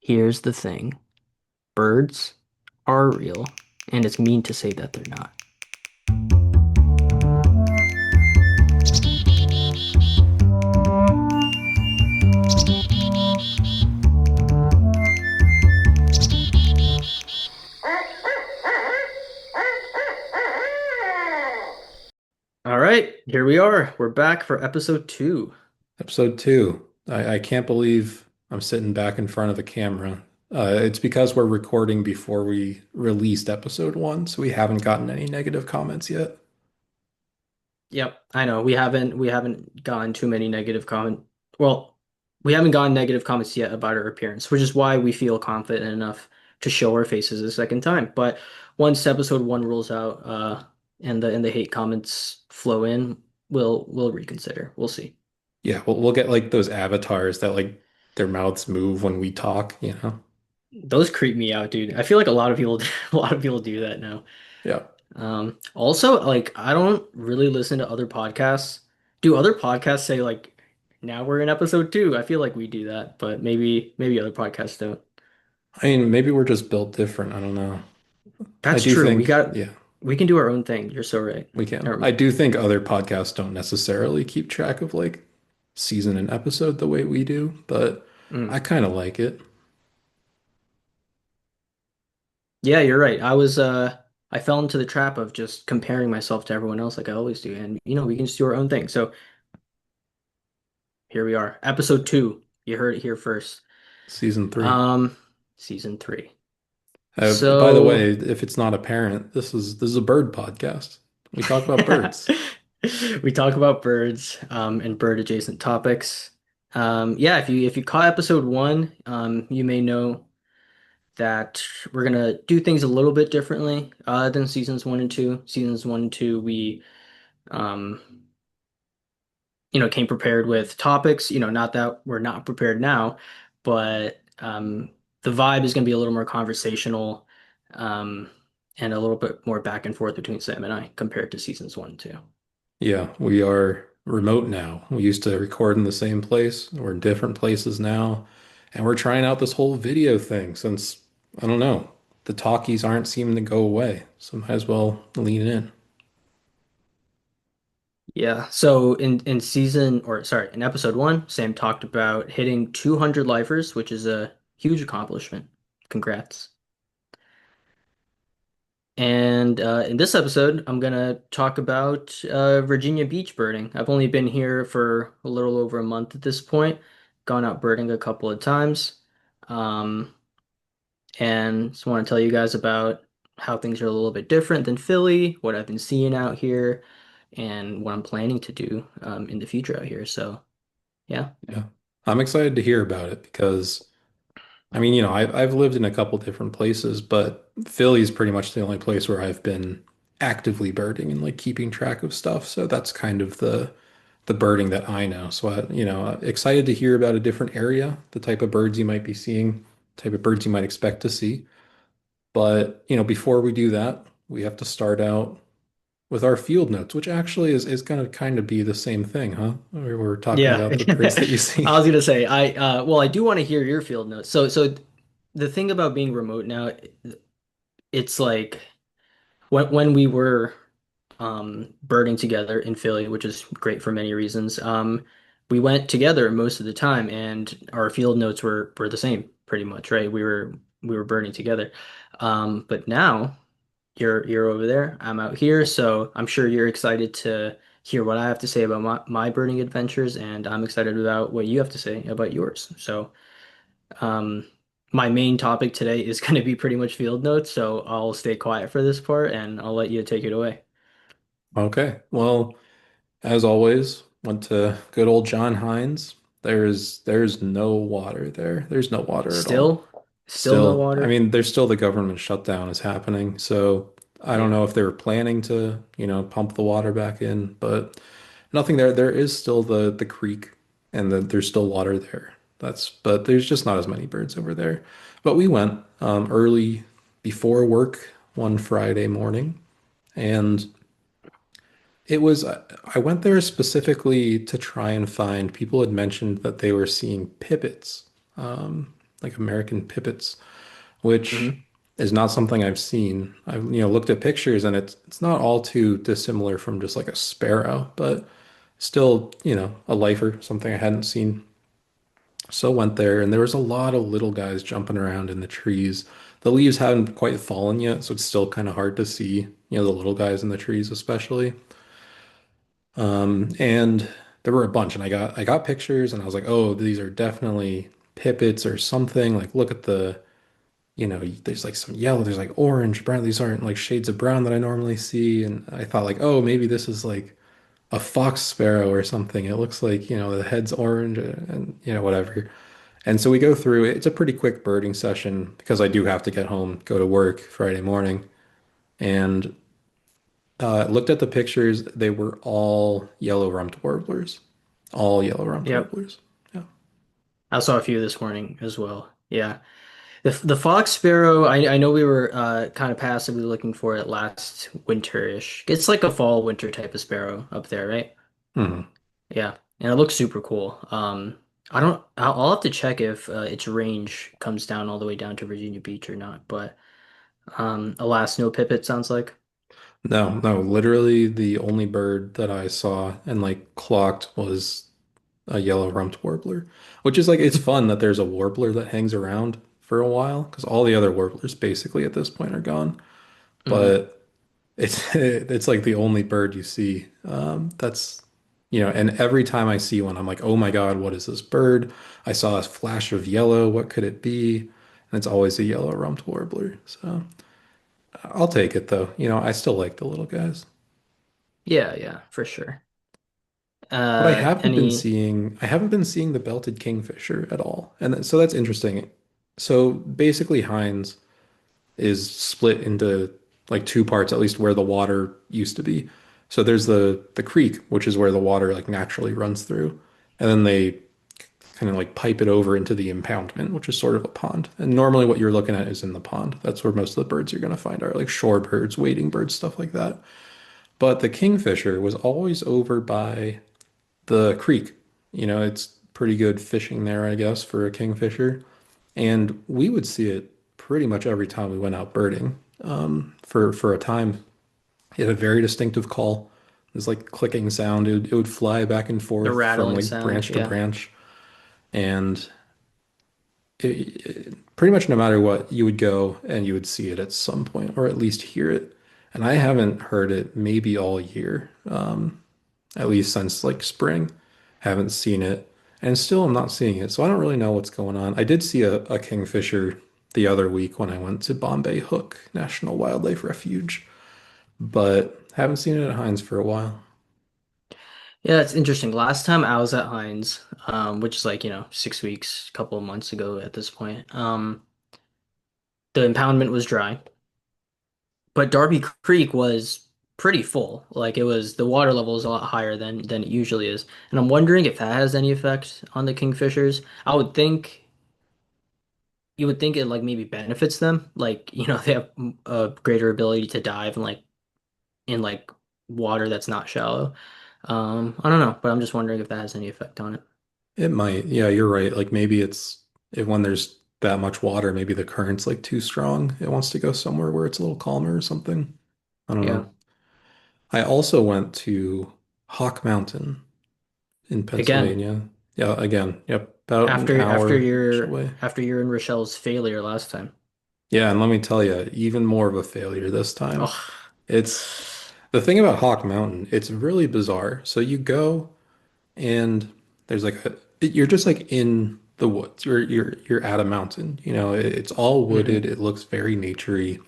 Here's the thing. Birds are real, and it's mean to say that they're not. All right, here we are. We're back for episode two. Episode two. I can't believe I'm sitting back in front of the camera. It's because we're recording before we released episode one, so we haven't gotten any negative comments yet. Yep, I know. We haven't gotten too many negative comment. Well, we haven't gotten negative comments yet about our appearance, which is why we feel confident enough to show our faces a second time. But once episode one rolls out, and the hate comments flow in, we'll reconsider. We'll see. Yeah, we'll get like those avatars that like their mouths move when we talk, you know? Those creep me out, dude. I feel like a lot of people a lot of people do that now. Yeah. Also, like I don't really listen to other podcasts. Do other podcasts say like now we're in episode two? I feel like we do that, but maybe other podcasts don't. I mean, maybe we're just built different. I don't know. I That's do true. think, yeah, We can do our own thing. You're so right. we can. Never I mind. do think other podcasts don't necessarily keep track of like season and episode the way we do, but I Mm. kind of like it. Yeah, you're right. I fell into the trap of just comparing myself to everyone else like I always do. And we can just do our own thing. So here we are. Episode two. You heard it here first. Season three. Um, season three. By the So way, if it's not apparent, this is a bird podcast. We talk about birds. we talk about birds and bird adjacent topics. Yeah, if you caught episode one, you may know that we're gonna do things a little bit differently than seasons one and two. Seasons one and two, we um, came prepared with topics. Not that we're not prepared now, but the vibe is gonna be a little more conversational, um, and a little bit more back and forth between Sam and I compared to seasons one and two. Yeah, we are remote now. We used to record in the same place. We're in different places now. And we're trying out this whole video thing since, I don't know, the talkies aren't seeming to go away. So might as well lean in. Yeah. So in season or sorry, in episode one, Sam talked about hitting 200 lifers, which is a huge accomplishment. Congrats. And in this episode, I'm gonna talk about Virginia beach birding. I've only been here for a little over a month at this point, gone out birding a couple of times, um, and just want to tell you guys about how things are a little bit different than Philly, what I've been seeing out here, and what I'm planning to do in the future out here. So. Yeah. Yeah. I'm excited to hear about it because I mean, I've lived in a couple different places, but Philly is pretty much the only place where I've been actively birding and like keeping track of stuff. So that's kind of the birding that I know. So excited to hear about a different area, the type of birds you might be seeing, type of birds you might expect to see. But, before we do that, we have to start out with our field notes, which actually is going to kind of be the same thing, huh? We're talking Yeah. about the birds that you I see. was gonna say well I do want to hear your field notes. So the thing about being remote now, it's like when we were birding together in Philly, which is great for many reasons, we went together most of the time and our field notes were the same pretty much, right? We were birding together. But now you're over there, I'm out here, so I'm sure you're excited to hear what I have to say about my birding adventures, and I'm excited about what you have to say about yours. So, um, my main topic today is going to be pretty much field notes, so I'll stay quiet for this part and I'll let you take it away. Okay. Well, as always, went to good old John Hines. There's no water there. There's no water at all. Still no Still, I water. mean, there's still the government shutdown is happening. So I don't Yeah. know if they were planning to, pump the water back in, but nothing there. There is still the creek and there's still water there. But there's just not as many birds over there. But we went early before work one Friday morning, and I went there specifically to try and find people had mentioned that they were seeing pipits. like American pipits, which Hmm. is not something I've seen. I've, looked at pictures and it's not all too dissimilar from just like a sparrow, but still, a lifer, something I hadn't seen. So went there and there was a lot of little guys jumping around in the trees. The leaves haven't quite fallen yet, so it's still kind of hard to see, the little guys in the trees especially. And there were a bunch, and I got pictures, and I was like, oh, these are definitely pipits or something. Like, look at there's like some yellow, there's like orange, brown. These aren't like shades of brown that I normally see. And I thought like, oh, maybe this is like a fox sparrow or something. It looks like, the head's orange and whatever. And so we go through it. It's a pretty quick birding session because I do have to get home, go to work Friday morning. And looked at the pictures. They were all yellow rumped warblers. All yellow rumped Yep. warblers. Yeah. I saw a few this morning as well. Yeah. The fox sparrow, I know we were kind of passively looking for it last winter-ish. It's like a fall winter type of sparrow up there, right? Mhm. Yeah. And it looks super cool. I don't I'll have to check if its range comes down all the way down to Virginia Beach or not, but alas, no pipit sounds like. No, no, literally the only bird that I saw and like clocked was a yellow rumped warbler, which is like it's fun that there's a warbler that hangs around for a while because all the other warblers basically at this point are gone. Hmm. But it's like the only bird you see. That's and every time I see one, I'm like, oh my God, what is this bird? I saw a flash of yellow. What could it be? And it's always a yellow rumped warbler. So I'll take it though. I still like the little guys. Yeah, yeah, for sure. But Any I haven't been seeing the belted kingfisher at all. And so that's interesting. So basically Hines is split into like two parts, at least where the water used to be. So there's the creek, which is where the water like naturally runs through. And then they kind of like pipe it over into the impoundment, which is sort of a pond. And normally what you're looking at is in the pond. That's where most of the birds you're going to find are like shorebirds, wading birds, stuff like that. But the kingfisher was always over by the creek. It's pretty good fishing there, I guess, for a kingfisher. And we would see it pretty much every time we went out birding. For a time, it had a very distinctive call. It was like clicking sound. It would fly back and the forth from rattling like sound, branch to yeah. branch. And pretty much no matter what, you would go and you would see it at some point, or at least hear it. And I haven't heard it maybe all year, at least since like spring. Haven't seen it, and still I'm not seeing it. So I don't really know what's going on. I did see a kingfisher the other week when I went to Bombay Hook National Wildlife Refuge, but haven't seen it at Hines for a while. Yeah, it's interesting. Last time I was at Hines, which is like, 6 weeks, a couple of months ago at this point, the impoundment was dry, but Darby Creek was pretty full. Like the water level is a lot higher than it usually is. And I'm wondering if that has any effect on the kingfishers. You would think it like maybe benefits them. Like, they have a greater ability to dive in like water that's not shallow. I don't know, but I'm just wondering if that has any effect on it. It might. Yeah, you're right. Like maybe when there's that much water, maybe the current's like too strong. It wants to go somewhere where it's a little calmer or something. I don't Yeah. know. I also went to Hawk Mountain in Again, Pennsylvania. Yeah, again, yep, about an after after hour-ish your away. after your and Rochelle's failure last time. Yeah, and let me tell you, even more of a failure this time. Oh. It's the thing about Hawk Mountain, it's really bizarre. So you go and there's like you're just like in the woods. You're at a mountain. It's all wooded. Hmm. It looks very naturey.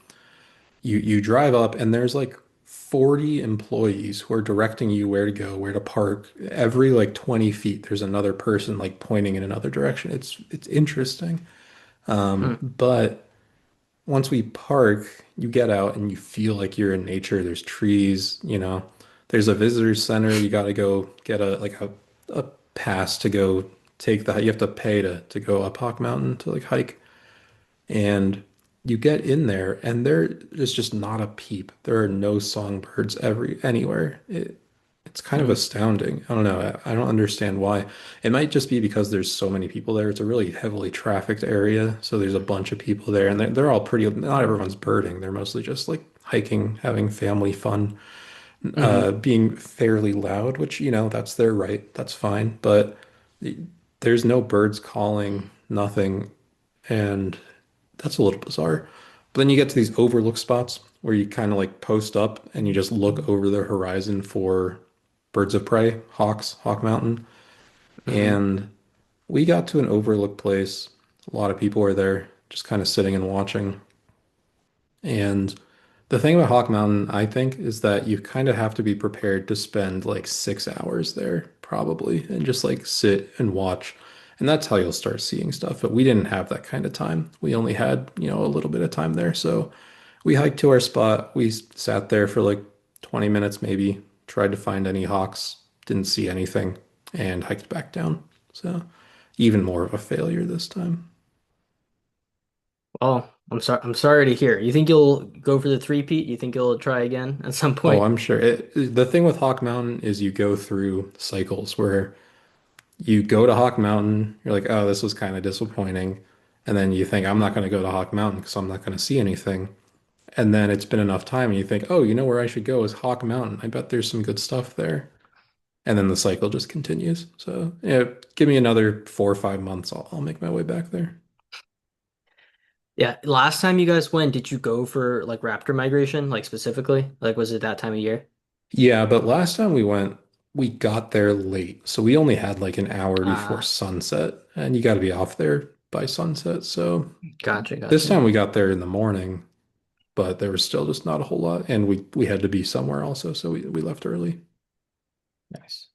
You drive up and there's like 40 employees who are directing you where to go, where to park. Every like 20 feet, there's another person like pointing in another direction. It's interesting. Hmm. But once we park, you get out and you feel like you're in nature. There's trees, there's a visitor center. You got to go get a pass to go you have to pay to go up Hawk Mountain to like hike. And you get in there and there is just not a peep. There are no songbirds anywhere. It's kind of Hmm. astounding. I don't know. I don't understand why. It might just be because there's so many people there. It's a really heavily trafficked area, so there's a bunch of people there, and they're all pretty. Not everyone's birding. They're mostly just like hiking, having family fun, Hmm. being fairly loud, which, that's their right. That's fine. But there's no birds calling, nothing, and that's a little bizarre. But then you get to these overlook spots where you kind of like post up and you just look over the horizon for birds of prey, hawks, Hawk Mountain. Hmm. And we got to an overlook place. A lot of people were there just kind of sitting and watching. And the thing about Hawk Mountain, I think, is that you kind of have to be prepared to spend like 6 hours there, probably, and just like sit and watch. And that's how you'll start seeing stuff. But we didn't have that kind of time. We only had, a little bit of time there. So we hiked to our spot. We sat there for like 20 minutes, maybe, tried to find any hawks, didn't see anything, and hiked back down. So even more of a failure this time. Well, I'm sorry. I'm sorry to hear. You think you'll go for the three-peat? You think you'll try again at some Oh, point? I'm sure. The thing with Hawk Mountain is you go through cycles where you go to Hawk Mountain, you're like, oh, this was kind of disappointing. And then you think, I'm not Hmm. going to go to Hawk Mountain because I'm not going to see anything. And then it's been enough time and you think, oh, you know where I should go is Hawk Mountain. I bet there's some good stuff there. And then the cycle just continues. So, yeah, give me another 4 or 5 months. I'll make my way back there. Yeah. Last time you guys went, did you go for like raptor migration, like specifically? Like, was it that time of year? Yeah, but last time we went, we got there late. So we only had like an hour before Ah, sunset, and you got to be off there by sunset. So gotcha, this time gotcha. we got there in the morning, but there was still just not a whole lot. And we had to be somewhere also. So we left early. Nice.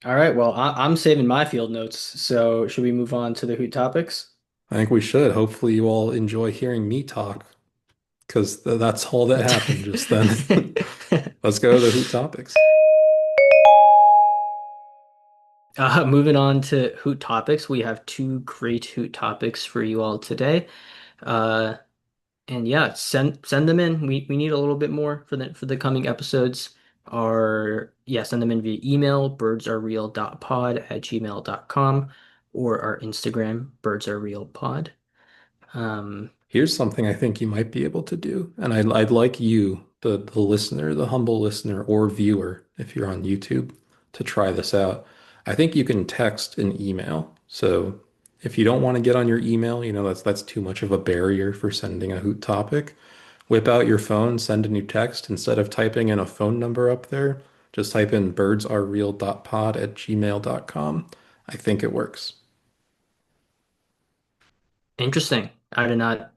All right. Well, I'm saving my field notes. So should we move on to the hoot topics? I think we should. Hopefully, you all enjoy hearing me talk because that's all that happened just then. Let's go to the hoot topics. Moving on to hoot topics, we have two great hoot topics for you all today. Uh, and yeah, send them in. We need a little bit more for the coming episodes. Or yeah, send them in via email, birdsarereal.pod@gmail.com, or our Instagram, birdsarerealpod. Um, Here's something I think you might be able to do. And I'd like you, the listener, the humble listener or viewer, if you're on YouTube, to try this out. I think you can text an email. So if you don't want to get on your email, that's too much of a barrier for sending a hoot topic. Whip out your phone, send a new text. Instead of typing in a phone number up there, just type in birdsarereal.pod@gmail.com. I think it works. Interesting. I did not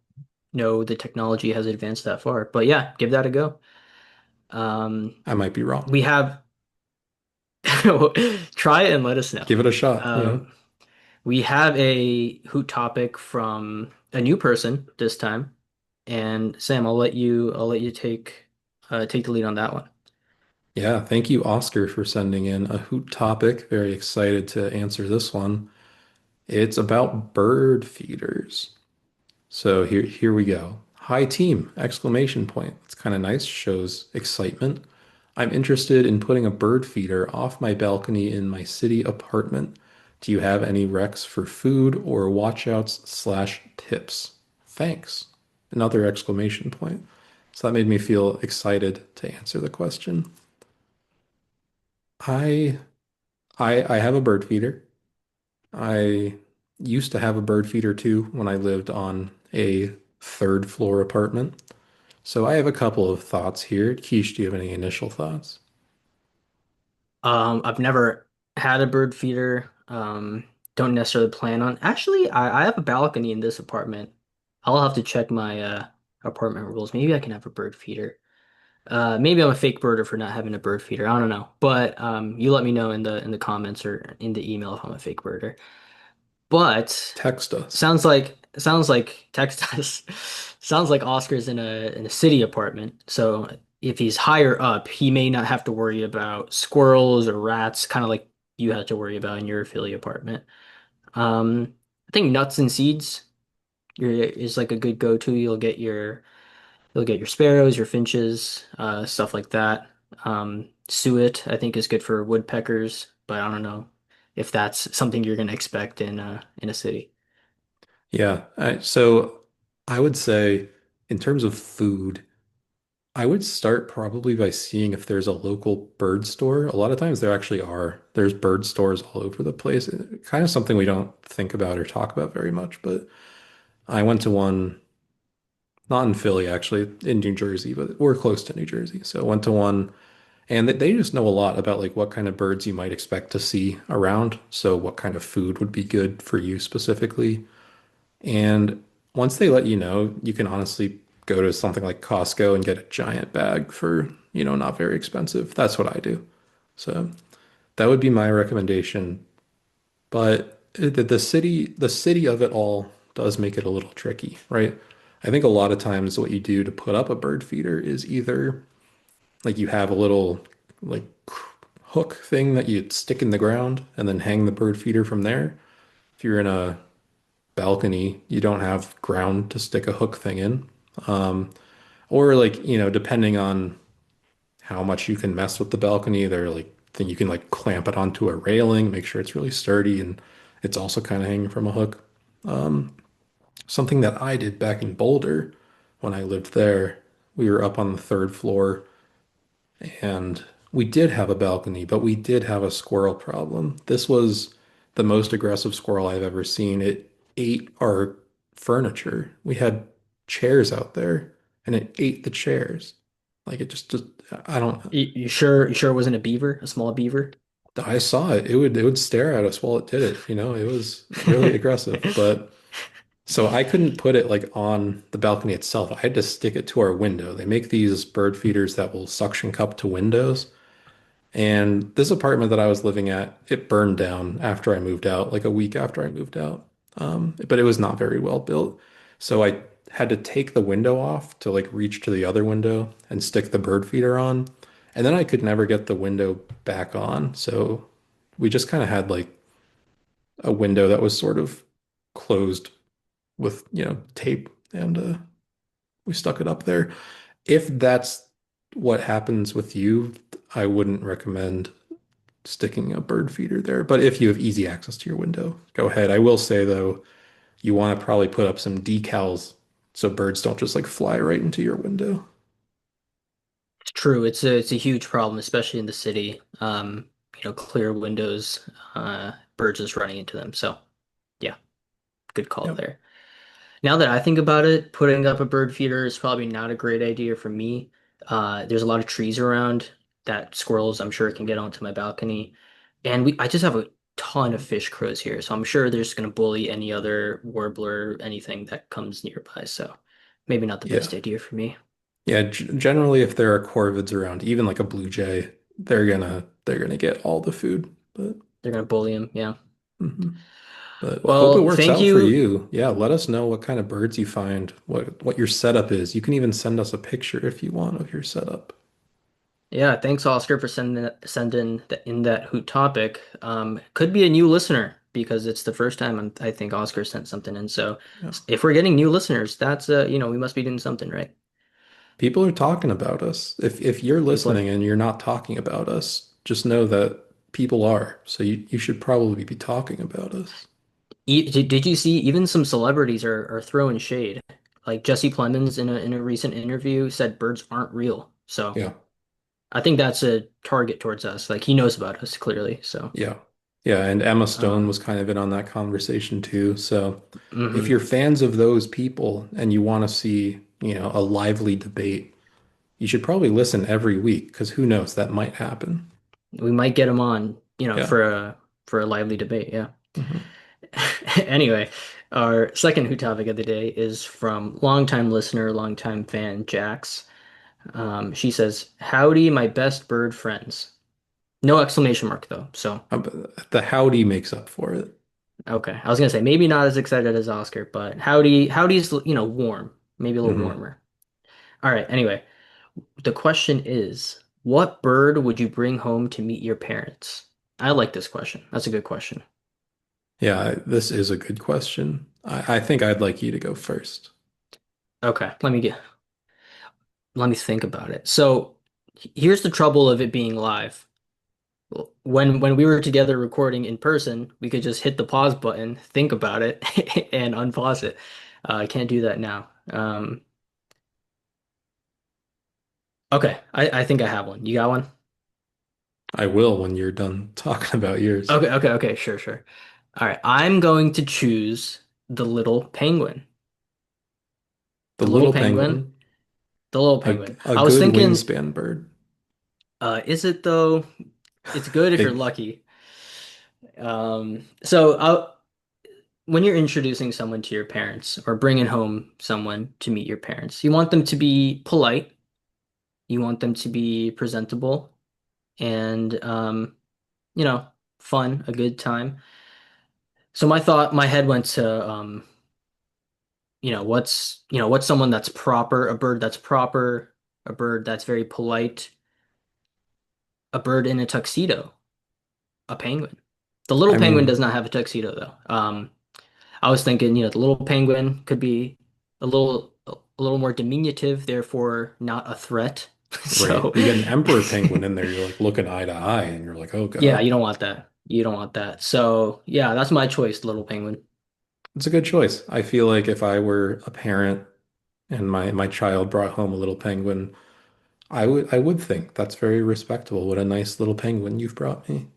know the technology has advanced that far, but yeah, give that a go. Um, I might be wrong. we have try it and let us know. Give it a shot. Um, we have a hoot topic from a new person this time, and Sam, I'll let you take the lead on that one. Yeah, thank you, Oscar, for sending in a hoot topic. Very excited to answer this one. It's about bird feeders. So here we go. Hi team! Exclamation point. It's kind of nice, shows excitement. I'm interested in putting a bird feeder off my balcony in my city apartment. Do you have any recs for food or watchouts/tips? Thanks. Another exclamation point. So that made me feel excited to answer the question. I I have a bird feeder. I used to have a bird feeder too when I lived on a third floor apartment. So I have a couple of thoughts here. Keish, do you have any initial thoughts? I've never had a bird feeder. Don't necessarily plan on. Actually, I have a balcony in this apartment. I'll have to check my apartment rules. Maybe I can have a bird feeder. Maybe I'm a fake birder for not having a bird feeder. I don't know. But you let me know in the comments or in the email if I'm a fake birder. But Text us. sounds like Texas sounds like Oscar's in a city apartment. So if he's higher up, he may not have to worry about squirrels or rats, kind of like you had to worry about in your Philly apartment. I think nuts and seeds is like a good go-to. You'll get your sparrows, your finches, stuff like that. Suet, I think, is good for woodpeckers, but I don't know if that's something you're gonna expect in a city. Yeah. So I would say in terms of food, I would start probably by seeing if there's a local bird store. A lot of times there actually are. There's bird stores all over the place. Kind of something we don't think about or talk about very much, but I went to one, not in Philly actually, in New Jersey, but we're close to New Jersey. So I went to one and they just know a lot about like what kind of birds you might expect to see around. So what kind of food would be good for you specifically. And once they let you know, you can honestly go to something like Costco and get a giant bag for, not very expensive. That's what I do. So that would be my recommendation. But the city of it all does make it a little tricky, right? I think a lot of times what you do to put up a bird feeder is either like you have a little like hook thing that you stick in the ground and then hang the bird feeder from there. If you're in a balcony, you don't have ground to stick a hook thing in. Or like, depending on how much you can mess with the balcony, they're like then you can like clamp it onto a railing, make sure it's really sturdy and it's also kind of hanging from a hook. Something that I did back in Boulder when I lived there, we were up on the third floor and we did have a balcony, but we did have a squirrel problem. This was the most aggressive squirrel I've ever seen. It ate our furniture. We had chairs out there and it ate the chairs. Like it just I don't You sure? You sure it wasn't a beaver, a small beaver? I saw it. It would stare at us while it did it. It was really aggressive. But so I couldn't put it like on the balcony itself. I had to stick it to our window. They make these bird feeders that will suction cup to windows. And this apartment that I was living at, it burned down after I moved out, like a week after I moved out. But it was not very well built. So I had to take the window off to like reach to the other window and stick the bird feeder on. And then I could never get the window back on. So we just kind of had like a window that was sort of closed with, tape and we stuck it up there. If that's what happens with you, I wouldn't recommend sticking a bird feeder there. But if you have easy access to your window, go ahead. I will say though, you want to probably put up some decals so birds don't just like fly right into your window. It's true. It's a huge problem, especially in the city. Clear windows, birds just running into them. So yeah, good call Yep. there. Now that I think about it, putting up a bird feeder is probably not a great idea for me. There's a lot of trees around that squirrels, I'm sure, can get onto my balcony. And I just have a ton of fish crows here, so I'm sure they're just gonna bully any other warbler, anything that comes nearby. So maybe not the Yeah. best idea for me. Yeah. Generally, if there are corvids around, even like a blue jay, they're gonna get all the food. But They're gonna bully him, yeah. mhm. But hope it Well, works thank out for you. you. Yeah, let us know what kind of birds you find, what your setup is. You can even send us a picture if you want of your setup. Yeah, thanks, Oscar, for sending in that hoot topic. Could be a new listener because it's the first time I think Oscar sent something in. So Yeah. if we're getting new listeners, that's we must be doing something right. People are talking about us. If you're People are. listening and you're not talking about us, just know that people are. So you should probably be talking about us. Did you see even some celebrities are throwing shade? Like Jesse Plemons in a recent interview said birds aren't real. So Yeah. I think that's a target towards us. Like he knows about us clearly. So Yeah. Yeah. And Emma Stone um, was kind of in on that conversation too. So if mhm. you're fans of those people and you want to see, a lively debate, you should probably listen every week because who knows, that might happen. We might get him on, Yeah. for a lively debate. Yeah. Hmm. Anyway, our second Who topic of the day is from longtime listener, longtime fan, Jax. She says, "Howdy, my best bird friends." No exclamation mark though. So, The howdy makes up for it. okay. I was gonna say maybe not as excited as Oscar, but howdy's, warm. Maybe a little Hmm. warmer. All right. Anyway, the question is, what bird would you bring home to meet your parents? I like this question. That's a good question. Yeah, this is a good question. I think I'd like you to go first. Okay, let me think about it. So. Here's the trouble of it being live. When we were together recording in person, we could just hit the pause button, think about it, and unpause it. I can't do that now. Okay, I think I have one. You got one? I will when you're done talking about yours. Okay, sure, sure. All right, I'm going to choose the little penguin. The The little little penguin. penguin, The little a, penguin. a I was good thinking, wingspan bird. is it though? It's good if you're It, lucky. So when you're introducing someone to your parents or bringing home someone to meet your parents, you want them to be polite. You want them to be presentable and, you know, fun, a good time. So my head went to, what's someone that's proper, a bird that's proper, a bird that's very polite, a bird in a tuxedo, a penguin. The little I penguin mean, does not have a tuxedo though. I was thinking, the little penguin could be a little more diminutive, therefore not a threat. right? So, You get an emperor penguin in there, you're like looking eye to eye, and you're like, oh yeah, God. you don't want that. You don't want that. So, yeah, that's my choice, little penguin. It's a good choice. I feel like if I were a parent and my child brought home a little penguin, I would think that's very respectable. What a nice little penguin you've brought me.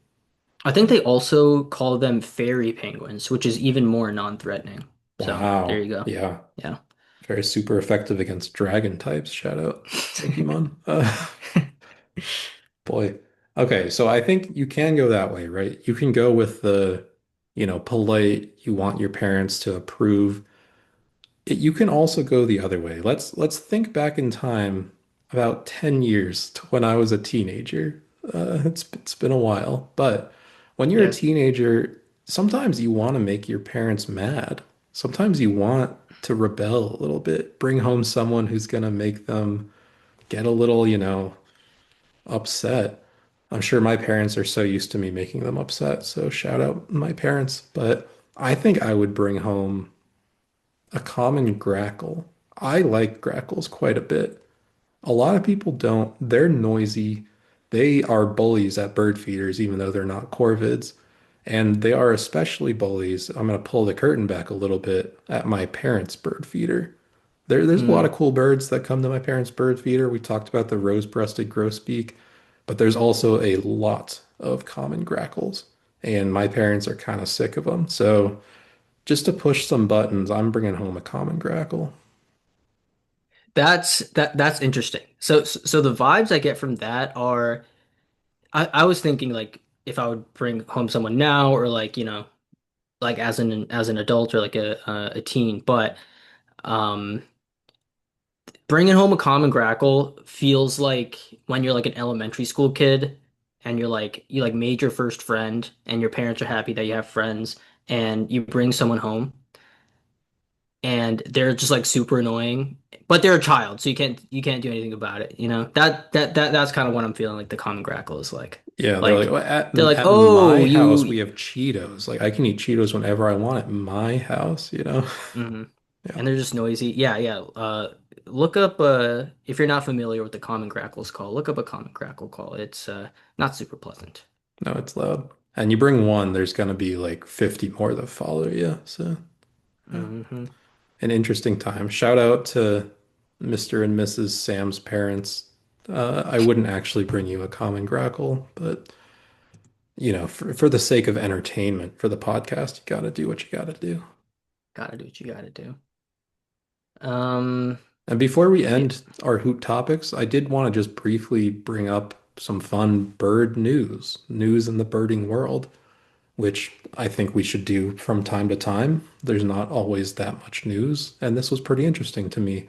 I think they also call them fairy penguins, which is even more non-threatening. So, there you Wow. go. Yeah. Yeah. Very super effective against dragon types. Shout out Pokemon. Boy. Okay, so I think you can go that way, right? You can go with the, polite, you want your parents to approve. You can also go the other way. Let's think back in time about 10 years to when I was a teenager. It's been a while, but when you're a Yeah. teenager, sometimes you want to make your parents mad. Sometimes you want to rebel a little bit, bring home someone who's gonna make them get a little, upset. I'm sure my parents are so used to me making them upset, so shout out my parents. But I think I would bring home a common grackle. I like grackles quite a bit. A lot of people don't. They're noisy. They are bullies at bird feeders, even though they're not corvids. And they are especially bullies. I'm going to pull the curtain back a little bit at my parents' bird feeder. There's a lot of Mm. cool birds that come to my parents' bird feeder. We talked about the rose-breasted grosbeak, but there's also a lot of common grackles. And my parents are kind of sick of them. So just to push some buttons, I'm bringing home a common grackle. That's interesting. So the vibes I get from that are I was thinking like if I would bring home someone now or like, like as an adult or like a teen, but um bringing home a common grackle feels like when you're like an elementary school kid and you like made your first friend and your parents are happy that you have friends and you bring someone home and they're just like super annoying, but they're a child, so you can't do anything about it, you know? That's kind of what I'm feeling like the common grackle is like. Yeah, they're like, Like "Well, at they're like, at "Oh, my house we you." have Cheetos. Like I can eat Cheetos whenever I want at my house. hmm Yeah. And they're just noisy. Yeah. Look up if you're not familiar with the common grackles call, look up a common grackle call. It's not super pleasant. No, it's loud. And you bring one, there's gonna be like 50 more that follow you. So yeah. hmm An interesting time. Shout out to Mr. and Mrs. Sam's parents. I wouldn't actually bring you a common grackle, but for the sake of entertainment for the podcast, you gotta do what you gotta do. Gotta do what you gotta do. Um, And before we yeah, end our hoot topics, I did want to just briefly bring up some fun bird news in the birding world, which I think we should do from time to time. There's not always that much news, and this was pretty interesting to me.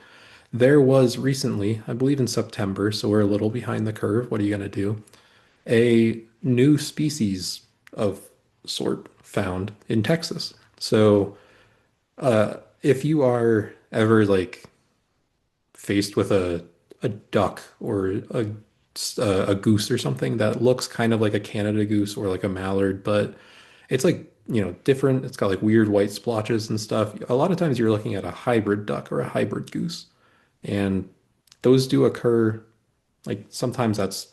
There was recently, I believe in September, so we're a little behind the curve. What are you going to do? A new species of sort found in Texas. So, if you are ever like faced with a duck or a goose or something that looks kind of like a Canada goose or like a mallard, but it's like, different. It's got like weird white splotches and stuff. A lot of times you're looking at a hybrid duck or a hybrid goose, and those do occur Like sometimes that's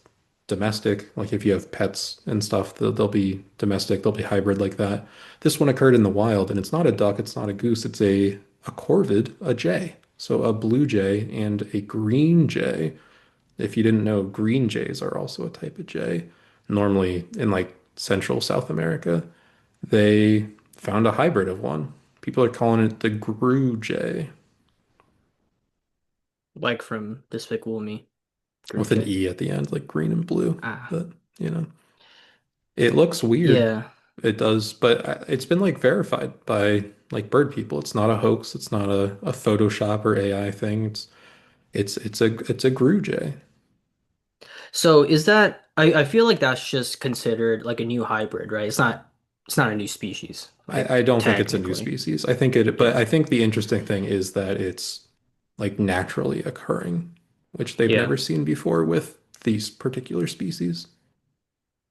domestic. Like if you have pets and stuff, they'll be domestic, they'll be hybrid like that. This one occurred in the wild, and it's not a duck, it's not a goose, it's a corvid, a jay. So a blue jay and a green jay. If you didn't know, green jays are also a type of jay. Normally in like Central South America, they found a hybrid of one. People are calling it the Grue jay Like from Despicable Me, Green with an Jay. E at the end, like green and blue. Ah, But, you know, it looks weird. yeah. It does, but it's been like verified by like bird people. It's not a hoax. It's not a Photoshop or AI thing. It's a Grue jay. So is that I feel like that's just considered like a new hybrid, right? It's not a new species, like I don't think it's a new technically. species. I think it, but Yeah. I think the interesting thing is that it's like naturally occurring, which they've Yeah. never seen before with these particular species.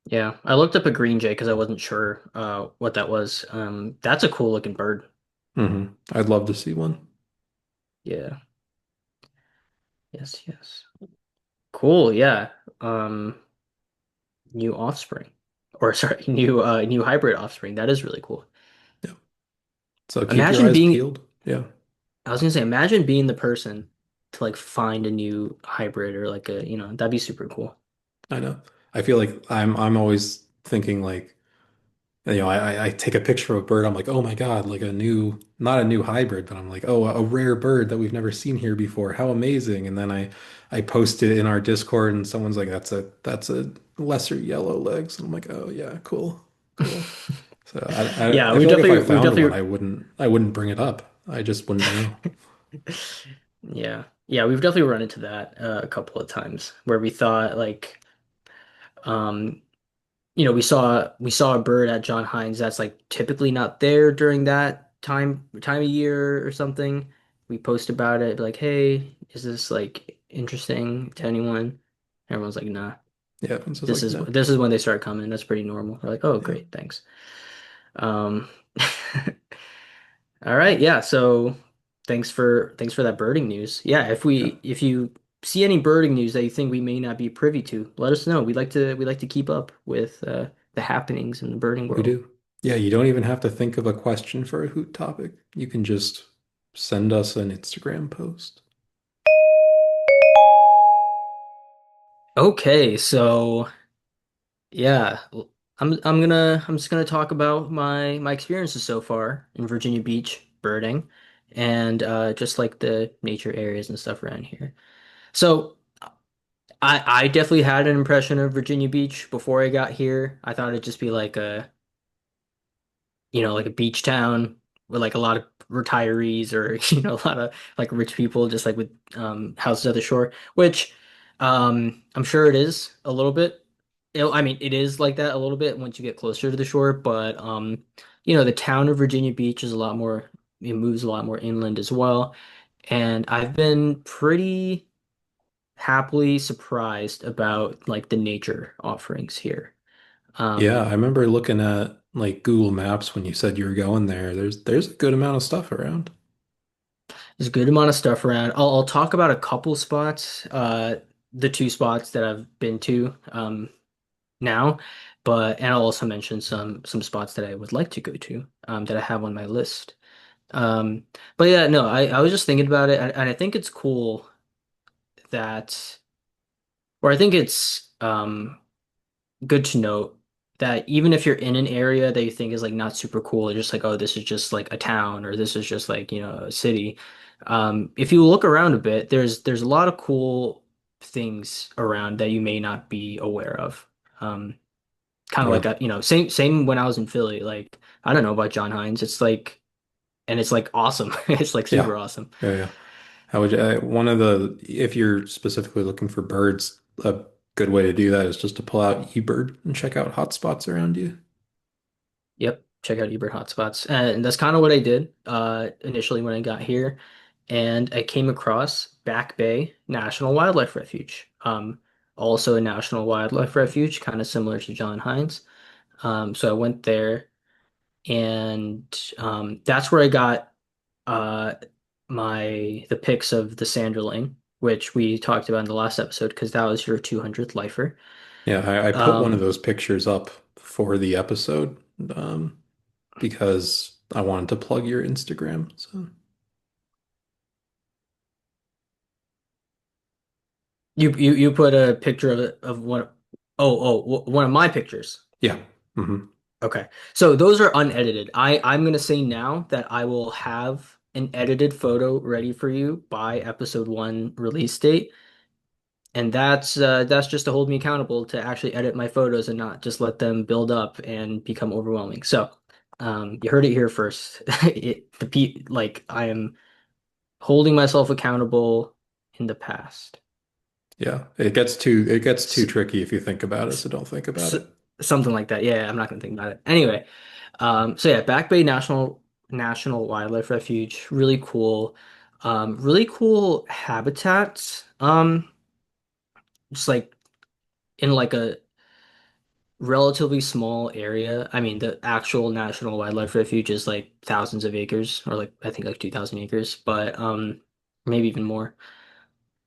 Yeah. I looked up a green jay because I wasn't sure what that was. That's a cool looking bird. I'd love to see one. Yeah. Yes, yes. Cool, yeah. Um New offspring. Or sorry, new hybrid offspring. That is really cool. Yeah. So keep your Imagine eyes being peeled. Yeah, I was gonna say, imagine being the person to like find a new hybrid or like a, that'd be super cool. I know. I feel like I'm always thinking like, I take a picture of a bird. I'm like, oh my God, like a new, not a new hybrid, but I'm like, oh, a rare bird that we've never seen here before. How amazing. And then I post it in our Discord and someone's like, that's a lesser yellow legs. And I'm like, oh yeah, cool, cool. So Yeah, I feel like if I we've found one, definitely I wouldn't bring it up. I just wouldn't know. yeah. Yeah, we've definitely run into that a couple of times where we thought like um we saw a bird at John Hines that's like typically not there during that time of year or something. We post about it, be like, hey, is this like interesting to anyone? Everyone's like, nah. Yeah, everyone's just like, no. This is when they start coming. That's pretty normal. We're like, oh, Yeah, great, thanks. Um, all right, yeah. So thanks for that birding news. Yeah, yeah, if you see any birding news that you think we may not be privy to, let us know. We like to keep up with the happenings in the birding we world. do. Yeah, you don't even have to think of a question for a hoot topic. You can just send us an Instagram post. Okay, so yeah, I'm just gonna talk about my experiences so far in Virginia Beach birding and just like the nature areas and stuff around here. So I definitely had an impression of Virginia Beach before I got here. I thought it'd just be like a, like a beach town with like a lot of retirees or, a lot of like rich people just like with houses at the shore, which I'm sure it is a little bit. I mean, it is like that a little bit once you get closer to the shore, but the town of Virginia Beach is a lot more, it moves a lot more inland as well. And I've been pretty happily surprised about like the nature offerings here. Yeah, I Um, remember looking at like Google Maps when you said you were going there. There's a good amount of stuff around. there's a good amount of stuff around. I'll talk about a couple spots, the two spots that I've been to now, and I'll also mention some spots that I would like to go to that I have on my list. Um, but yeah, no, I was just thinking about it, and I think it's cool that, or I think it's good to note that even if you're in an area that you think is like not super cool, just like, oh, this is just like a town or this is just like, a city. If you look around a bit, there's a lot of cool things around that you may not be aware of. Um, Kind of like Yeah. that, same when I was in Philly. Like, I don't know about John Hines. It's like awesome. It's like Yeah. super awesome. Yeah, yeah. How would you, one of the, if you're specifically looking for birds, a good way to do that is just to pull out eBird and check out hotspots around you. Yep, check out Ebert Hotspots. And that's kind of what I did initially when I got here. And I came across Back Bay National Wildlife Refuge. Also a national wildlife refuge, kind of similar to John Hines. So I went there and that's where I got uh the pics of the sanderling. which we talked about in the last episode because that was your 200th lifer. Yeah, I put one of Um, those pictures up for the episode um, because I wanted to plug your Instagram. So you put a picture of it of one. One of my pictures. yeah. Okay. So those are unedited. I'm gonna say now that I will have an edited photo ready for you by episode one release date. And that's just to hold me accountable to actually edit my photos and not just let them build up and become overwhelming. So, you heard it here first. Like I am holding myself accountable in the past. Yeah, it gets too S tricky if you think about it, s so don't think about s it. Something like that. Yeah, I'm not gonna think about it. Anyway, so yeah, Back Bay National Wildlife Refuge, really cool. Really cool habitats. Just like in like a relatively small area. I mean, the actual National Wildlife Refuge is like thousands of acres, or like I think like 2,000 acres, but maybe even more.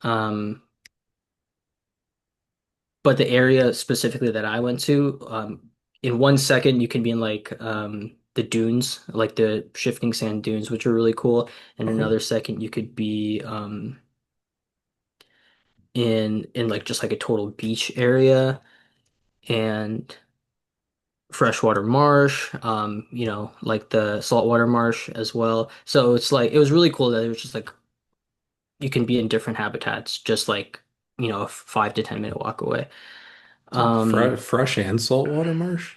Um, but the area specifically that I went to, in 1 second you can be in like the dunes, like the shifting sand dunes, which are really cool. And Oh, another second you could be in like just like a total beach area and freshwater marsh, like the saltwater marsh as well. So it's like it was really cool that it was just like you can be in different habitats, just like a 5 to 10 minute walk away. Um, fresh and saltwater marsh.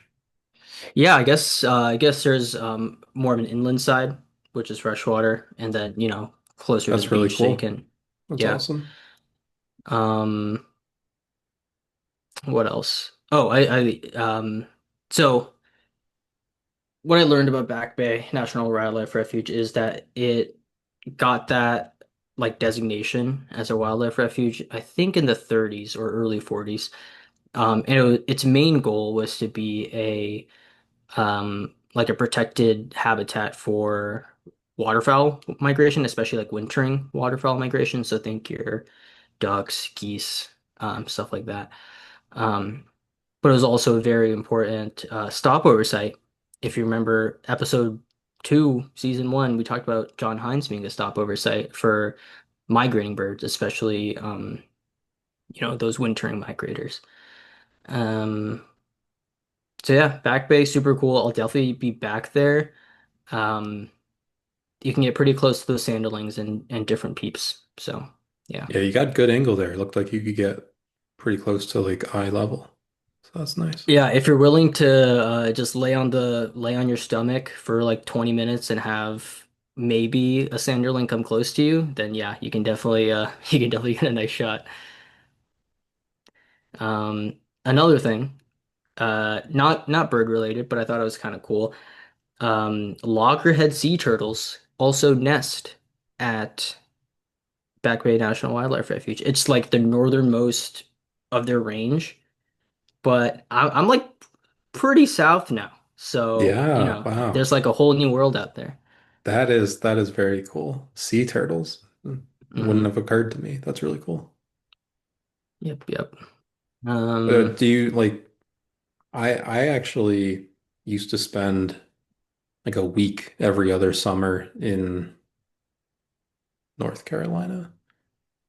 yeah, I guess there's more of an inland side, which is freshwater, and then closer to the That's really beach, so you cool. can That's yeah. awesome. Um, what else? Oh, so what I learned about Back Bay National Wildlife Refuge is that it got that like designation as a wildlife refuge, I think in the 30s or early 40s. And its main goal was to be like a protected habitat for waterfowl migration, especially like wintering waterfowl migration. So think your ducks, geese, stuff like that. Um, but it was also a very important stopover site. If you remember episode two, season one, we talked about John Hines being a stopover site for migrating birds, especially those wintering migrators. Um, so yeah, Back Bay, super cool. I'll definitely be back there. Um, you can get pretty close to those sanderlings and different peeps. So yeah. Yeah, you got good angle there. It looked like you could get pretty close to like eye level. So that's nice. Yeah, if you're willing to just lay on your stomach for like 20 minutes and have maybe a sanderling come close to you, then yeah, you can definitely you can definitely get a nice shot. Another thing, not bird related, but I thought it was kind of cool. Loggerhead sea turtles also nest at Back Bay National Wildlife Refuge. It's like the northernmost of their range, but I'm like pretty south now. So, Yeah, wow. there's like a whole new world out there. That is very cool. Sea turtles. Wouldn't Hmm. have occurred to me. That's really cool. Yep, yep. Um, Do you like I actually used to spend like a week every other summer in North Carolina,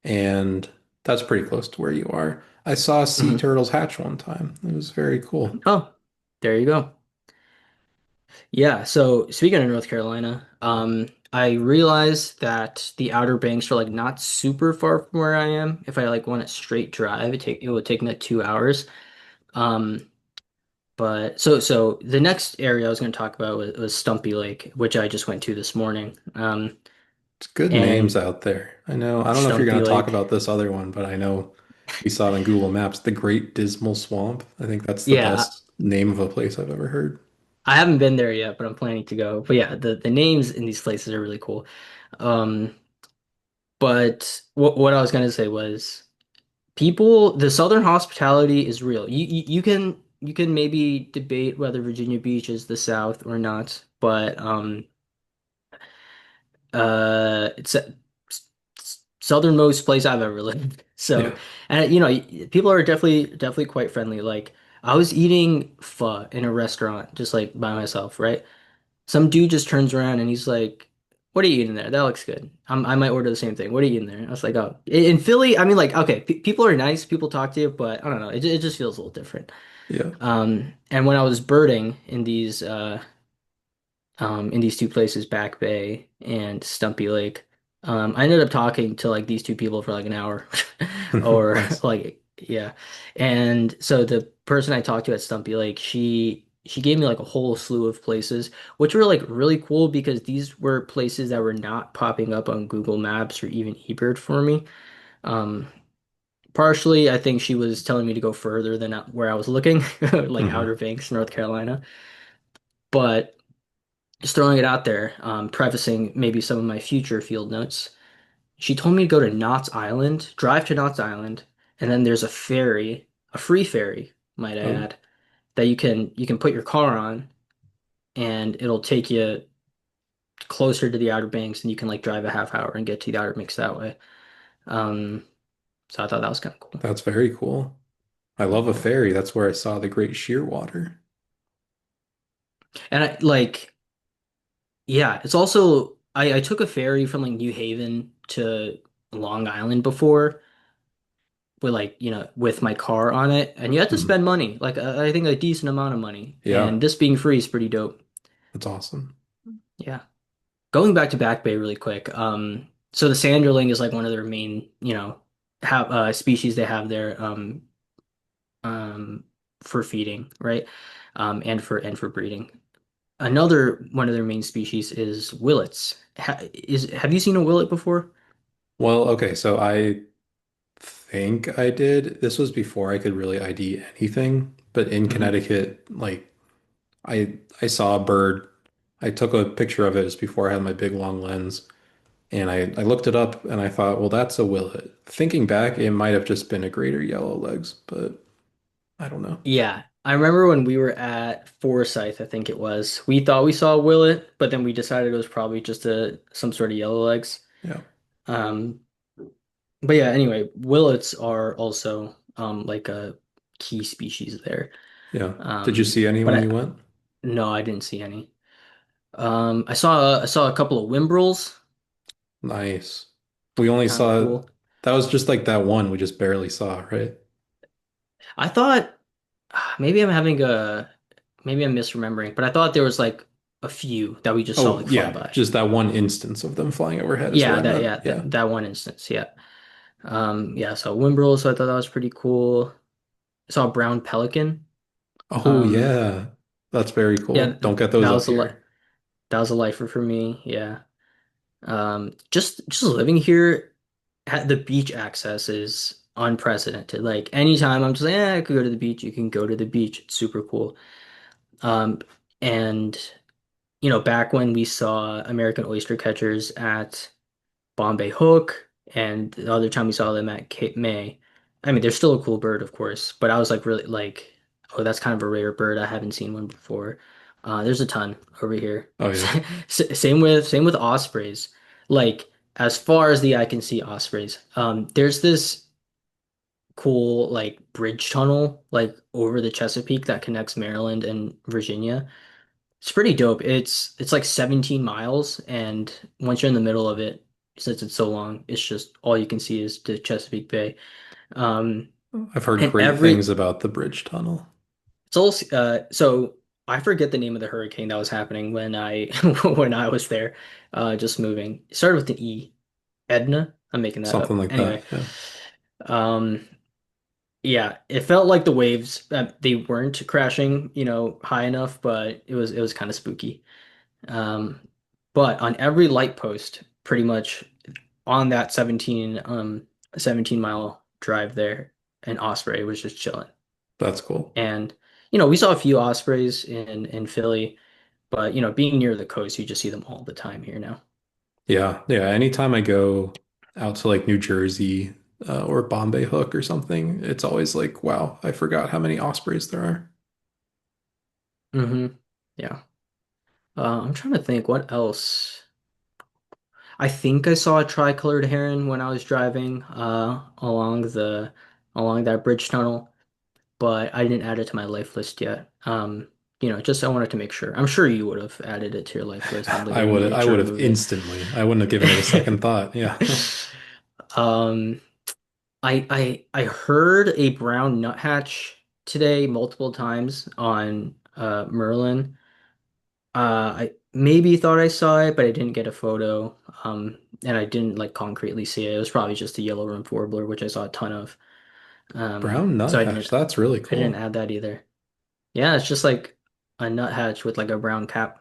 and that's pretty close to where you are. I saw sea mhm. turtles hatch one time. It was very cool. Oh, there you go. Yeah, so speaking of North Carolina, I realized that the Outer Banks are like not super far from where I am. If I like want a straight drive, it would take me like 2 hours. Um, but so the next area I was going to talk about was Stumpy Lake, which I just went to this morning. It's good names And out there. I know. I don't know if you're Stumpy going to talk Lake, about this other one, but I know we saw it on Google Maps, the Great Dismal Swamp. I think that's the yeah, best name of a place I've ever heard. I haven't been there yet, but I'm planning to go. But yeah, the names in these places are really cool. Um, but what I was going to say was the Southern hospitality is real. You can maybe debate whether Virginia Beach is the South or not, but it's southernmost place I've ever lived. So, Yeah. and you know, people are definitely quite friendly. Like I was eating pho in a restaurant just like by myself, right? Some dude just turns around and he's like, "What are you eating there? That looks good. I might order the same thing. What are you eating there?" I was like, "Oh, in Philly, I mean, like, okay, p people are nice, people talk to you, but I don't know, it just feels a little different." Yeah. And when I was birding in these two places, Back Bay and Stumpy Lake. I ended up talking to like these two people for like an hour or Nice. like yeah. And so the person I talked to at Stumpy Lake, she gave me like a whole slew of places, which were like really cool because these were places that were not popping up on Google Maps or even eBird for me. Um, Partially, I think she was telling me to go further than where I was looking, like Hmm. Outer Banks, North Carolina. But just throwing it out there, prefacing maybe some of my future field notes. She told me to go to Knott's Island, drive to Knott's Island, and then there's a ferry, a free ferry, might I Oh, add, that you can put your car on, and it'll take you closer to the Outer Banks, and you can like drive a half hour and get to the Outer Banks that way. Um, so I thought that was kind of cool. that's very cool. I love a ferry. That's where I saw the Great Shearwater. And I like, yeah, it's also I took a ferry from like New Haven to Long Island before with like with my car on it, and you have to Mhm. spend money, like I think a decent amount of money, Yeah, and this being free is pretty dope. that's awesome. Yeah. Going back to Back Bay really quick, so the sanderling is like one of their main have species they have there, um for feeding, right, and for breeding. Another one of their main species is willets. Have you seen a willet before? Well, okay, so I think I did. This was before I could really ID anything, but in Hmm. Connecticut, like I saw a bird. I took a picture of it just before I had my big long lens, and I looked it up and I thought, well, that's a willet. Thinking back, it might have just been a greater yellow legs, but I don't know. Yeah, I remember when we were at Forsyth, I think it was. We thought we saw a willet, but then we decided it was probably just a some sort of yellow legs. Yeah. Um, but yeah, anyway, willets are also like a key species there. Yeah. Did you see any But when you went? no, I didn't see any. I saw a couple of whimbrels, Nice. We only kind of saw cool. that was just like that one we just barely saw, right? I thought maybe I'm having maybe I'm misremembering, but I thought there was like a few that we just saw Oh, like fly yeah, by. just that one instance of them flying overhead is what Yeah, I that meant. yeah, Yeah. that one instance, yeah. Yeah, so Wimbrel, so I thought that was pretty cool. I saw a brown pelican. Oh, Um, yeah. That's very yeah, cool. Don't get that those up was a li here. that was a lifer for me. Yeah. Just living here at the beach access is unprecedented. Like anytime I'm just like, I could go to the beach, you can go to the beach. It's super cool. Um, and back when we saw American oyster catchers at Bombay Hook, and the other time we saw them at Cape May. I mean, they're still a cool bird, of course, but I was like really like, oh, that's kind of a rare bird. I haven't seen one before. There's a ton over here. Oh, yeah. Same with ospreys. Like as far as the eye can see ospreys. There's this cool like bridge tunnel like over the Chesapeake that connects Maryland and Virginia. It's pretty dope. It's like 17 miles, and once you're in the middle of it, since it's so long, it's just all you can see is the Chesapeake Bay. Um, I've heard and great every things about the bridge tunnel. it's all so I forget the name of the hurricane that was happening when I when I was there, just moving. It started with an E. Edna. I'm making that Something up. like Anyway, that. Yeah. um, yeah, it felt like the waves they weren't crashing, high enough, but it was kind of spooky. Um, but on every light post, pretty much on that 17-mile drive there, an osprey was just chilling. That's cool. And we saw a few ospreys in Philly, but being near the coast, you just see them all the time here now. Yeah. Yeah. Anytime I go out to like New Jersey or Bombay Hook or something, it's always like, wow, I forgot how many ospreys there are. Hmm. Yeah. I'm trying to think what else. I think I saw a tricolored heron when I was driving along that bridge tunnel, but I didn't add it to my life list yet. Just I wanted to make sure. I'm sure you would have added it to your life list in like a I miniature would have movie. instantly. I wouldn't have given it a second thought. Yeah. Um, I heard a brown nuthatch today multiple times on Merlin. I maybe thought I saw it, but I didn't get a photo. And I didn't like concretely see it. It was probably just a yellow rump warbler, which I saw a ton of. Brown So nuthatch. That's really I didn't cool. add that either. Yeah, it's just like a nuthatch with like a brown cap.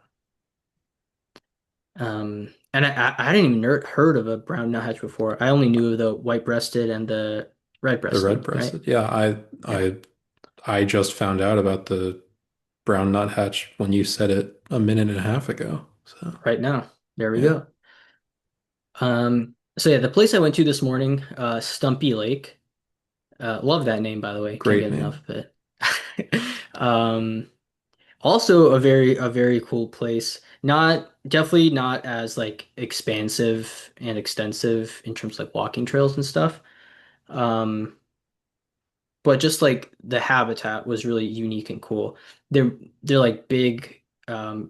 And I hadn't even heard of a brown nuthatch before. I only knew of the white-breasted and the The red-breasted, right? red-breasted. Yeah, Yeah, I just found out about the brown nuthatch when you said it a minute and a half ago. So, right now. There we yeah. go. So yeah, the place I went to this morning, Stumpy Lake. Love that name, by the way. Can't Great get enough name. of it. Um, Also a very cool place. Not definitely not as like expansive and extensive in terms of like walking trails and stuff. Um, but just like the habitat was really unique and cool. They're they're like big or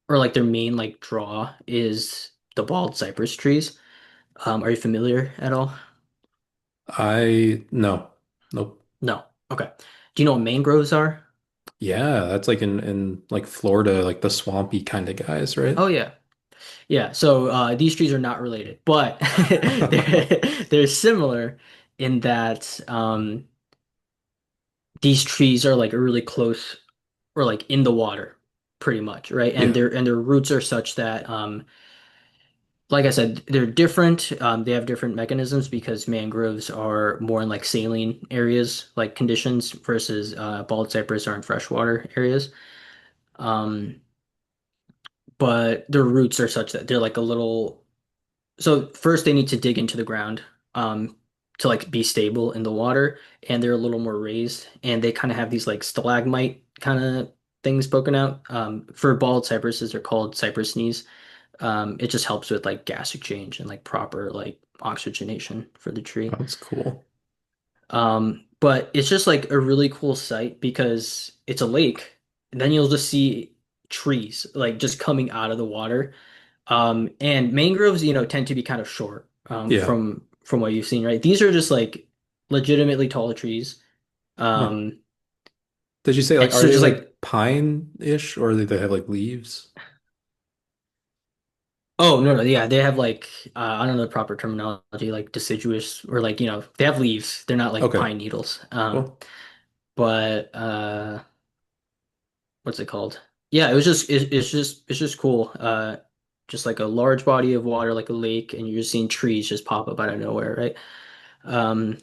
like their main like draw is the bald cypress trees. Are you familiar at all? No. Nope. No. Okay. Do you know what mangroves are? Yeah, that's like in like Florida, like the swampy kind of guys, right? Oh yeah. Yeah, so these trees are not related, but they're similar in that these trees are like really close or like in the water, pretty much, right? And Yeah. their roots are such that, like I said, they're different. They have different mechanisms because mangroves are more in like saline areas, like conditions, versus bald cypress are in freshwater areas. Um, but their roots are such that they're like a little. So first they need to dig into the ground um to like be stable in the water, and they're a little more raised, and they kind of have these like stalagmite kind of things poking out. For bald cypresses, they're called cypress knees. It just helps with like gas exchange and like proper like oxygenation for the tree. That's cool. But it's just like a really cool sight because it's a lake, and then you'll just see trees like just coming out of the water. And mangroves, tend to be kind of short, Yeah. from what you've seen, right? These are just like legitimately tall trees. Huh. Um, Did you say and like are so they just like, like pine-ish or do they have like leaves? oh no, no, yeah, they have like I don't know the proper terminology, like deciduous or like, they have leaves. They're not like Okay. pine needles. Cool. But what's it called? Yeah, it's just cool. Just like a large body of water, like a lake, and you're just seeing trees just pop up out of nowhere, right? Um,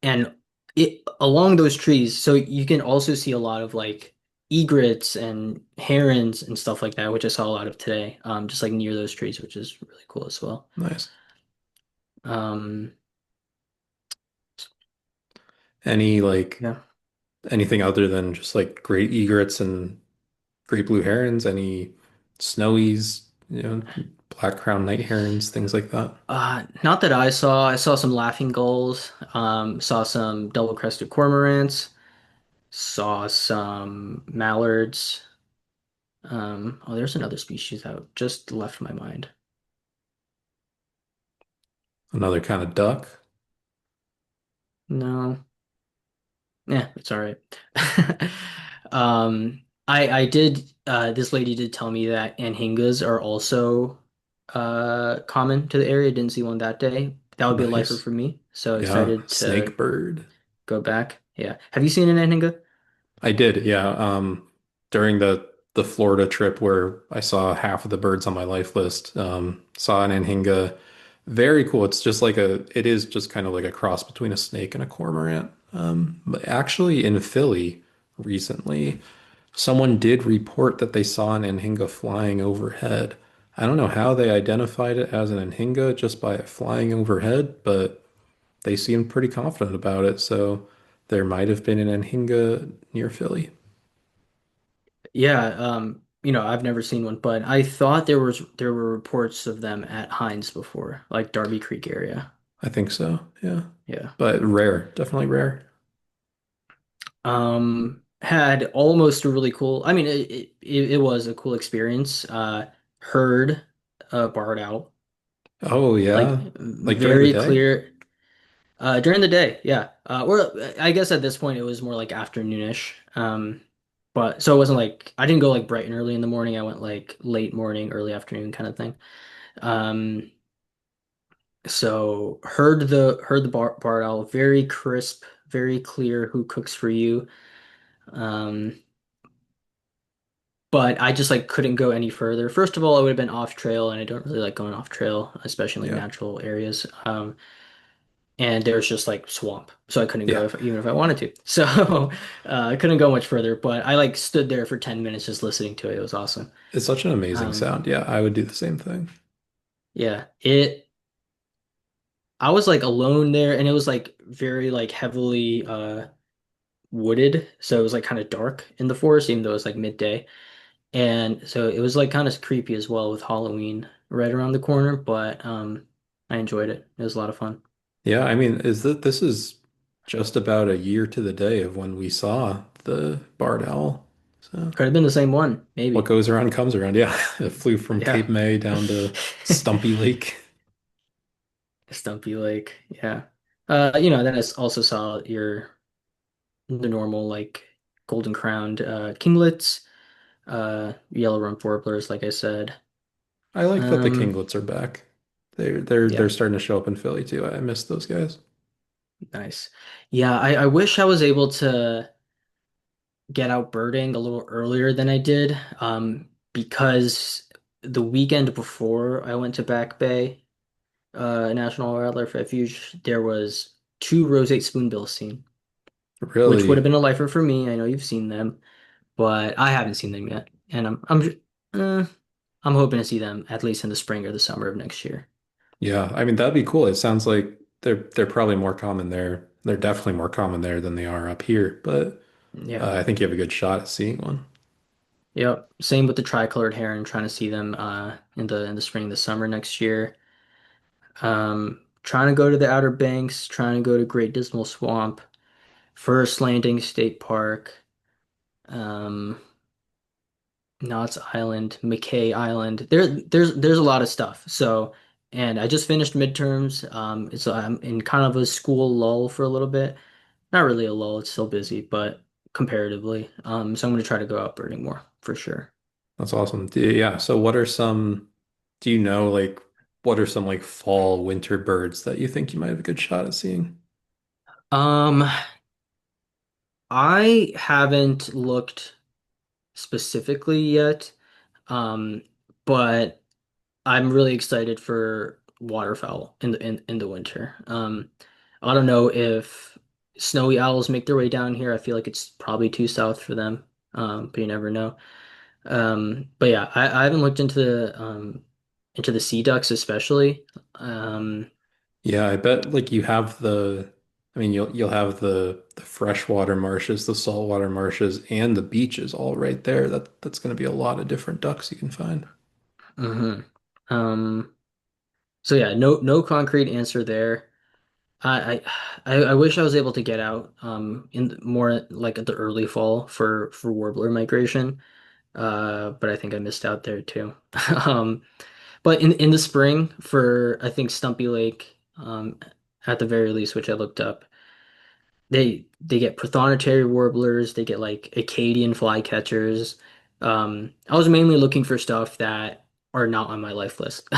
And it along those trees, so you can also see a lot of like egrets and herons and stuff like that, which I saw a lot of today, just like near those trees, which is really cool as well. Nice. Um, Any like yeah. anything other than just like great egrets and great blue herons, any snowies, black crowned night herons, things like that. Not that I saw. I saw some laughing gulls, saw some double-crested cormorants, saw some mallards. Oh, there's another species that just left my mind. Another kind of duck. No. Yeah, it's all right. I did this lady did tell me that anhingas are also common to the area. Didn't see one that day. That would be a lifer Nice. for me. So Yeah, excited to snake bird. go back. Yeah. Have you seen an anhinga? I did, yeah. During the Florida trip where I saw half of the birds on my life list, saw an anhinga. Very cool. It is just kind of like a cross between a snake and a cormorant. But actually in Philly recently, someone did report that they saw an anhinga flying overhead. I don't know how they identified it as an anhinga just by it flying overhead, but they seemed pretty confident about it. So there might have been an anhinga near Philly. Yeah. I've never seen one, but I thought there were reports of them at Hines before, like Darby Creek area. I think so. Yeah. Yeah. But rare, definitely rare. Had almost a really cool, I mean, it was a cool experience. Heard Bard out, Oh like yeah. Like during the very day? clear during the day, yeah. Or I guess at this point it was more like afternoonish. But so it wasn't like I didn't go like bright and early in the morning. I went like late morning, early afternoon kind of thing. Um, so heard the Bard owl, very crisp, very clear who cooks for you. Um, but I just like couldn't go any further. First of all, I would have been off trail, and I don't really like going off trail, especially in Yeah. natural areas. And there's just like swamp, so I couldn't go Yeah. even if I wanted to. So I couldn't go much further. But I like stood there for 10 minutes just listening to it. It was awesome. It's such an amazing Um, sound. Yeah, I would do the same thing. yeah, it. I was like alone there, and it was like very like heavily wooded, so it was like kind of dark in the forest, even though it was like midday. And so it was like kind of creepy as well with Halloween right around the corner, but I enjoyed it. It was a lot of fun. Yeah, I mean, is that this is just about a year to the day of when we saw the barred owl. So Could have been the same one, what maybe. goes around comes around. Yeah, it flew from Yeah. Cape May down to Stumpy Lake. Stumpy Lake, yeah. Then I also saw the normal like golden crowned kinglets, yellow rump warblers, like I said. I like that the Um, kinglets are back. They're yeah, starting to show up in Philly too. I miss those guys. nice. Yeah, I wish I was able to get out birding a little earlier than I did, because the weekend before I went to Back Bay National Wildlife Refuge, there was two roseate spoonbills seen, which would have Really, been a lifer for me. I know you've seen them, but I haven't seen them yet, and uh, I'm hoping to see them at least in the spring or the summer of next year. yeah. I mean, that'd be cool. It sounds like they're probably more common there. They're definitely more common there than they are up here. But Yeah. I think you have a good shot at seeing one. Yep. Same with the tricolored heron, trying to see them in the spring, the summer next year. Trying to go to the Outer Banks, trying to go to Great Dismal Swamp, First Landing State Park, um, Knott's Island, McKay Island. There's a lot of stuff. So, and I just finished midterms. So I'm in kind of a school lull for a little bit. Not really a lull, it's still busy, but comparatively. So I'm gonna try to go out birding more for sure. That's awesome. Yeah. So what are some, do you know, like, what are some like fall, winter birds that you think you might have a good shot at seeing? Um, I haven't looked specifically yet, um, but I'm really excited for waterfowl in the winter. I don't know if snowy owls make their way down here. I feel like it's probably too south for them, but you never know. But yeah, I haven't looked into the sea ducks especially. Um, Yeah, I bet like you have the, I mean, you'll have the freshwater marshes, the saltwater marshes, and the beaches all right there. That's going to be a lot of different ducks you can find. mhm. Um, so yeah, no concrete answer there. I I wish I was able to get out more like at the early fall for warbler migration. But I think I missed out there too. Um, but in the spring for I think Stumpy Lake, at the very least, which I looked up, they get prothonotary warblers, they get like Acadian flycatchers. I was mainly looking for stuff that are not on my life list.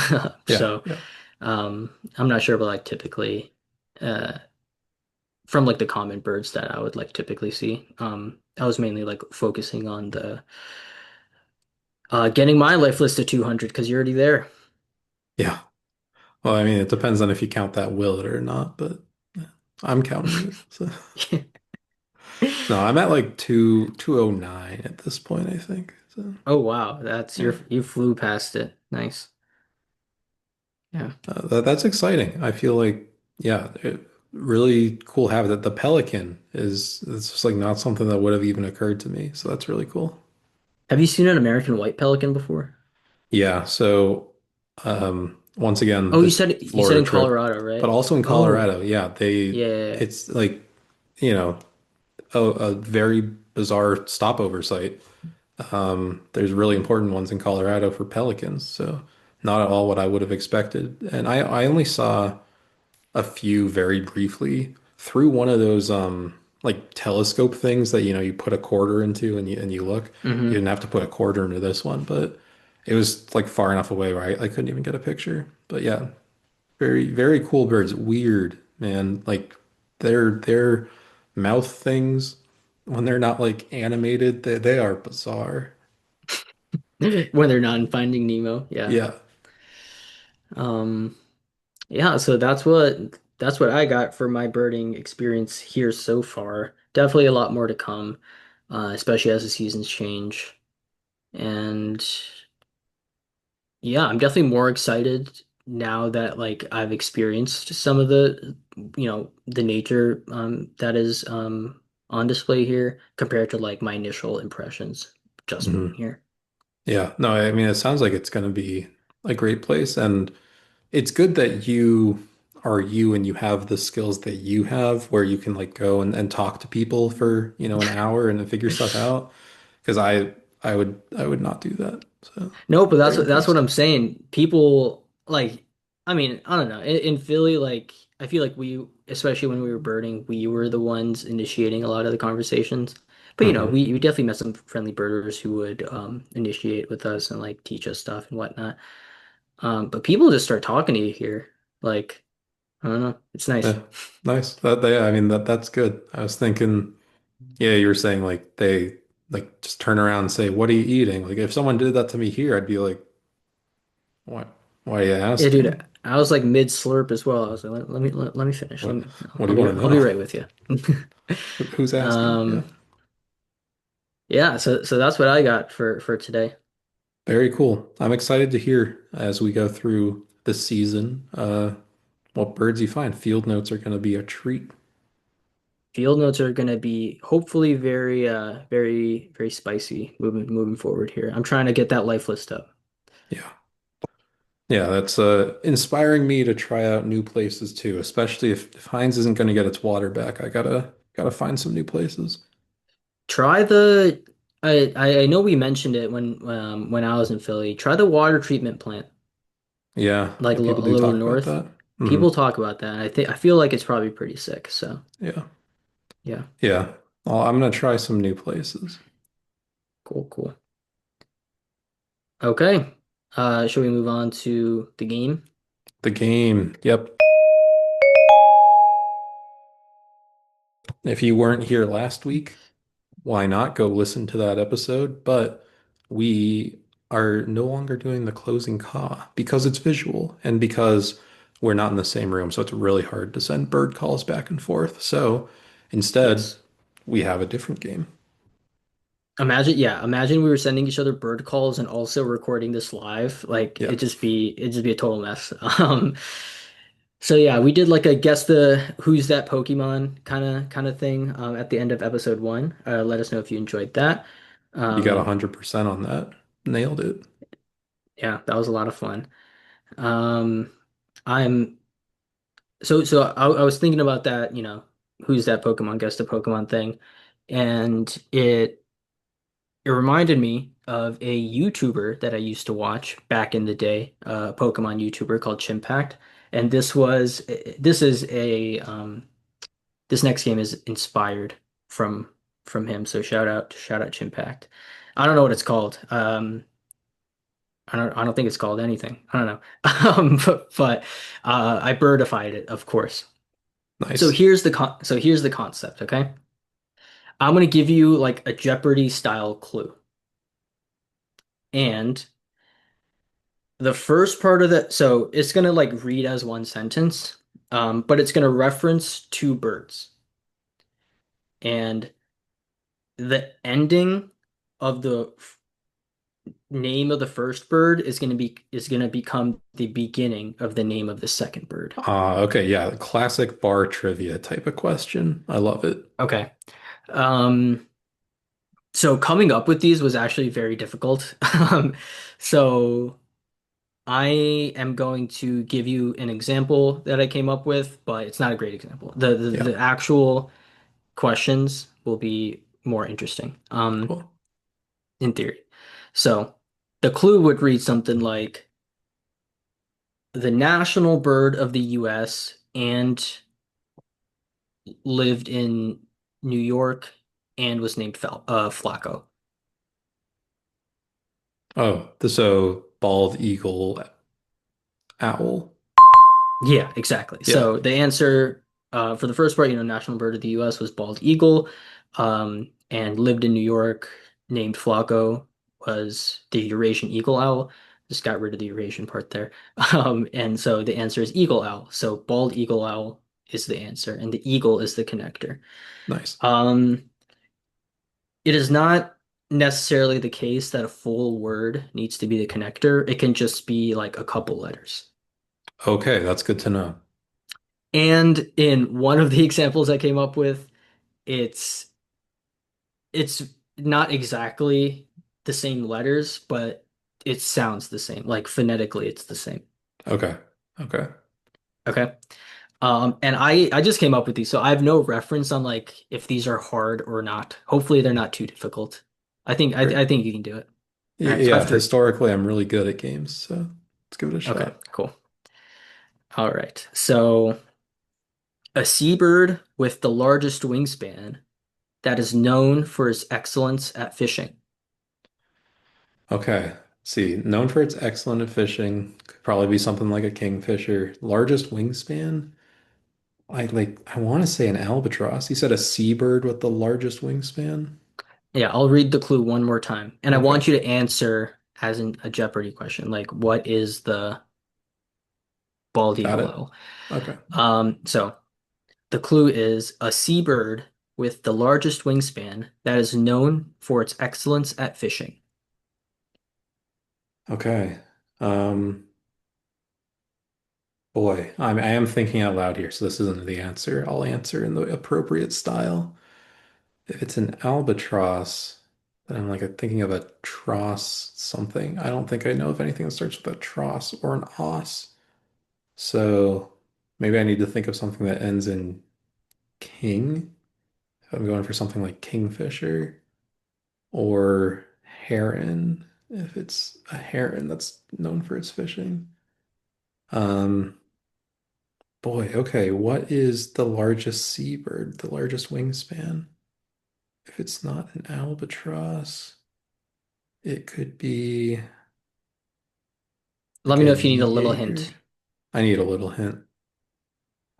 Yeah, So yeah, I'm not sure, but like typically uh from like the common birds that I would like typically see. I was mainly like focusing on the getting my life list to 200 because you're already there. yeah. Well, I mean, it depends on if you count that willet or not, but yeah, I'm counting it. So no, I'm at like 209 at this point, I think. So Oh wow, that's yeah. you flew past it. Nice. Yeah. That's exciting. I feel like, yeah, really cool habit that the pelican is, it's just like not something that would have even occurred to me. So that's really cool. Have you seen an American white pelican before? Yeah, so once again, Oh, this you said Florida in trip, Colorado, but right? also in Oh, Colorado, yeah, yeah. it's like, you know, a very bizarre stopover site. There's really important ones in Colorado for pelicans, so not at all what I would have expected. And I only saw a few very briefly through one of those like telescope things that you put a quarter into and you look. You Hmm. didn't have to put a quarter into this one, but it was like far enough away where I couldn't even get a picture. But yeah, very very cool birds. Weird, man. Like their mouth things when they're not like animated, they are bizarre. When they're not in Finding Nemo, yeah. Yeah. Um, yeah, so that's what I got for my birding experience here so far. Definitely a lot more to come, especially as the seasons change. And yeah, I'm definitely more excited now that like I've experienced some of the nature that is on display here compared to like my initial impressions just moving Mhm. here. Yeah. No, I mean, it sounds like it's going to be a great place. And it's good that you are you and you have the skills that you have where you can like go and talk to people for, an hour and then figure stuff out. Because I would not do that. So No, but very that's what impressed. I'm saying. People like, I mean, I don't know. In Philly, like, I feel like we, especially when we were birding, we were the ones initiating a lot of the conversations. But Hmm. we definitely met some friendly birders who would initiate with us and like teach us stuff and whatnot. But people just start talking to you here. Like, I don't know. It's nice. Yeah. Nice. I mean that's good. I was thinking, yeah, you were saying like they like just turn around and say, "What are you eating?" Like if someone did that to me here, I'd be like, "What? Why are you Yeah, asking? dude, I was like mid slurp as well. I was like, let me finish. What what do I'll you be want to I'll be know?" right with you. Who's asking? Yeah. Um, yeah, so that's what I got for today. Very cool. I'm excited to hear as we go through the season, what birds you find. Field notes are going to be a treat. Field notes are going to be hopefully very spicy moving forward here. I'm trying to get that life list up. Yeah. Yeah, that's inspiring me to try out new places too, especially if Heinz isn't going to get its water back. I gotta find some new places. Try the I know we mentioned it when I was in Philly. Try the water treatment plant, Yeah, like yeah, people a do little talk about north. that. People Hmm. talk about that. And I feel like it's probably pretty sick. So Yeah. yeah, Yeah. Well, I'm gonna try some new places. cool. Okay. Should we move on to the game? The game. Yep. If you weren't here last week, why not go listen to that episode? But we are no longer doing the closing caw because it's visual and because we're not in the same room. So it's really hard to send bird calls back and forth. So instead, Yes. we have a different game. Imagine we were sending each other bird calls and also recording this live. Like Yeah, it'd just be a total mess. So yeah, we did like a guess the who's that Pokemon kind of thing at the end of episode one. Let us know if you enjoyed that. you got Um, 100% on that. Nailed it. yeah, that was a lot of fun. Um, I'm I was thinking about that, who's that Pokemon, guess the Pokemon thing, and it reminded me of a YouTuber that I used to watch back in the day, a Pokemon YouTuber called Chimpact. And this is a this next game is inspired from him. So shout out Chimpact. I don't know what it's called. I don't think it's called anything. I don't know. But I birdified it, of course. Nice. So here's the concept, okay? I'm gonna give you like a Jeopardy style clue. And the first part of the so it's gonna like read as one sentence, but it's gonna reference two birds, and the ending of the name of the first bird is gonna become the beginning of the name of the second bird. Okay, yeah, classic bar trivia type of question. I love it. Okay. Um, So coming up with these was actually very difficult. So I am going to give you an example that I came up with, but it's not a great example. Yeah, The actual questions will be more interesting, cool. in theory. So the clue would read something like the national bird of the US and lived in New York and was named Flacco. Oh, so bald eagle owl. Yeah, exactly. Yeah, So the answer for the first part, national bird of the U.S. was bald eagle, and lived in New York, named Flacco, was the Eurasian eagle owl. Just got rid of the Eurasian part there. And so the answer is eagle owl. So bald eagle owl is the answer, and the eagle is the connector. nice. Um, it is not necessarily the case that a full word needs to be the connector. It can just be like a couple letters. Okay, that's good to know. And in one of the examples I came up with, it's it's not exactly the same letters, but it sounds the same. Like phonetically, it's the same. Okay, okay, Okay. And I just came up with these, so I have no reference on like if these are hard or not. Hopefully they're not too difficult. great. I think you can do it. All right, so I Yeah, have three. historically, I'm really good at games, so let's give it a Okay, shot. cool. All right. So a seabird with the largest wingspan that is known for its excellence at fishing. Okay, see, known for its excellent at fishing, could probably be something like a kingfisher. Largest wingspan? I want to say an albatross. You said a seabird with the largest wingspan? Yeah, I'll read the clue one more time. And I want Okay, you to answer as in a Jeopardy question. Like, what is the bald got eagle it. owl? Okay. So the clue is a seabird with the largest wingspan that is known for its excellence at fishing. Okay. Um, Boy, I am thinking out loud here, so this isn't the answer. I'll answer in the appropriate style. If it's an albatross, then I'm like thinking of a tross something. I don't think I know of anything that starts with a tross or an os. So maybe I need to think of something that ends in king. I'm going for something like kingfisher or heron. If it's a heron that's known for its fishing. Um, Boy, okay, what is the largest seabird, the largest wingspan? If it's not an albatross, it could be Let like me a know if you need a little Jaeger. hint. I need a little hint.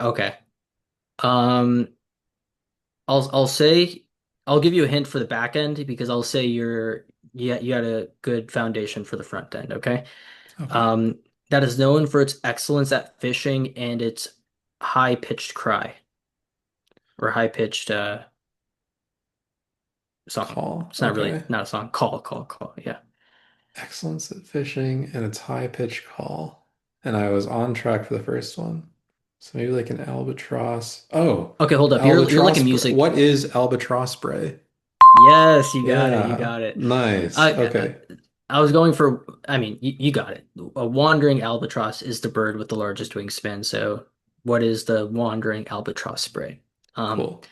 Okay. Um, I'll say I'll give you a hint for the back end because I'll say you had a good foundation for the front end, okay? Okay. Um, that is known for its excellence at fishing and its high-pitched cry or high-pitched song. Call. It's not really Okay. not a song. Call, call, call. Yeah. Excellence at fishing and its high pitch call. And I was on track for the first one. So maybe like an albatross. Oh, Okay, hold up. You're like a albatross. music. What is albatross spray? Yes, you got it. You Yeah. got it. Nice. I Okay. I was going for. I mean, you got it. A wandering albatross is the bird with the largest wingspan. So, what is the wandering albatross spray? Um, Cool.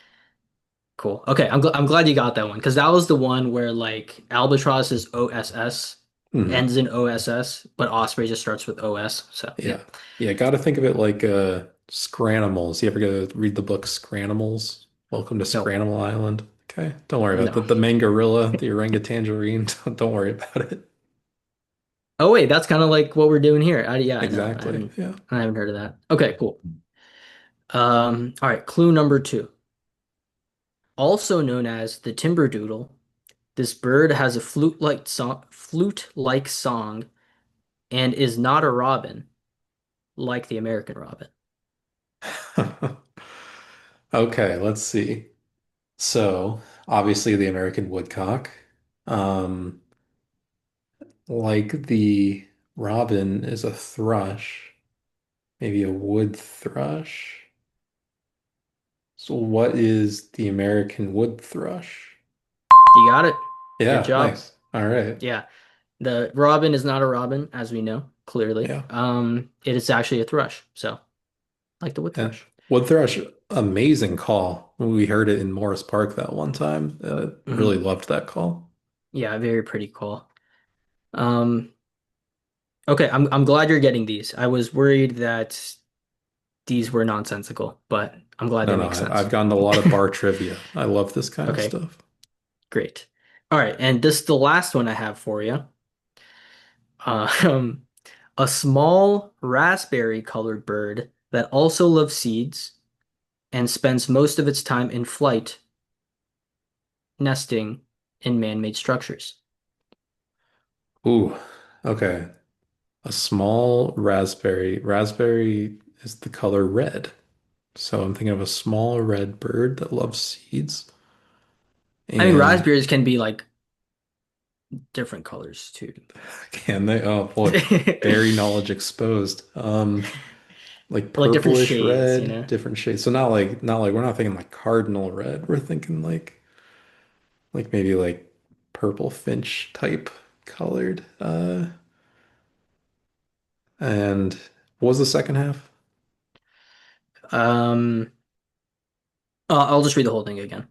Cool. Okay, I'm glad you got that one because that was the one where like albatross is OSS, Mhm. ends in OSS, but osprey just starts with OS. So yeah. Yeah. Yeah, got to think of it like Scranimals. You ever go read the book Scranimals? Welcome to No, Scranimal Island. Okay. Don't worry about no. it. The mangarilla, the orangutangerine, don't worry about it. Oh wait, that's kind of like what we're doing here. Yeah, I know. Exactly. Yeah. I haven't heard of that. Okay, cool. All right, clue number two. Also known as the timberdoodle, this bird has a flute-like song, and is not a robin like the American robin. Okay, let's see. So, obviously the American woodcock. Um, like the robin is a thrush, maybe a wood thrush. So what is the American wood thrush? You got it? Good Yeah, job. nice. All right. Yeah. The robin is not a robin, as we know, clearly. Yeah. It is actually a thrush. So, like the wood And thrush. wood thrush, amazing call. We heard it in Morris Park that one time. Really Hmm. loved that call. Yeah, very pretty call. Um, okay, I'm glad you're getting these. I was worried that these were nonsensical, but I'm glad No, they no, make sense. I've gotten a lot of bar trivia. I love this kind of Okay, stuff. great. All right, and this is the last one I have for you. Um, a small raspberry colored bird that also loves seeds and spends most of its time in flight nesting in man-made structures. Ooh, okay. A small raspberry. Raspberry is the color red. So I'm thinking of a small red bird that loves seeds. I mean, And raspberries can be like different colors too. can they? Oh boy, berry knowledge exposed. Like Or like different purplish shades, you red, know? different shades. So not like we're not thinking like cardinal red. We're thinking like maybe like purple finch type colored. And what was the second half? Um, I'll just read the whole thing again.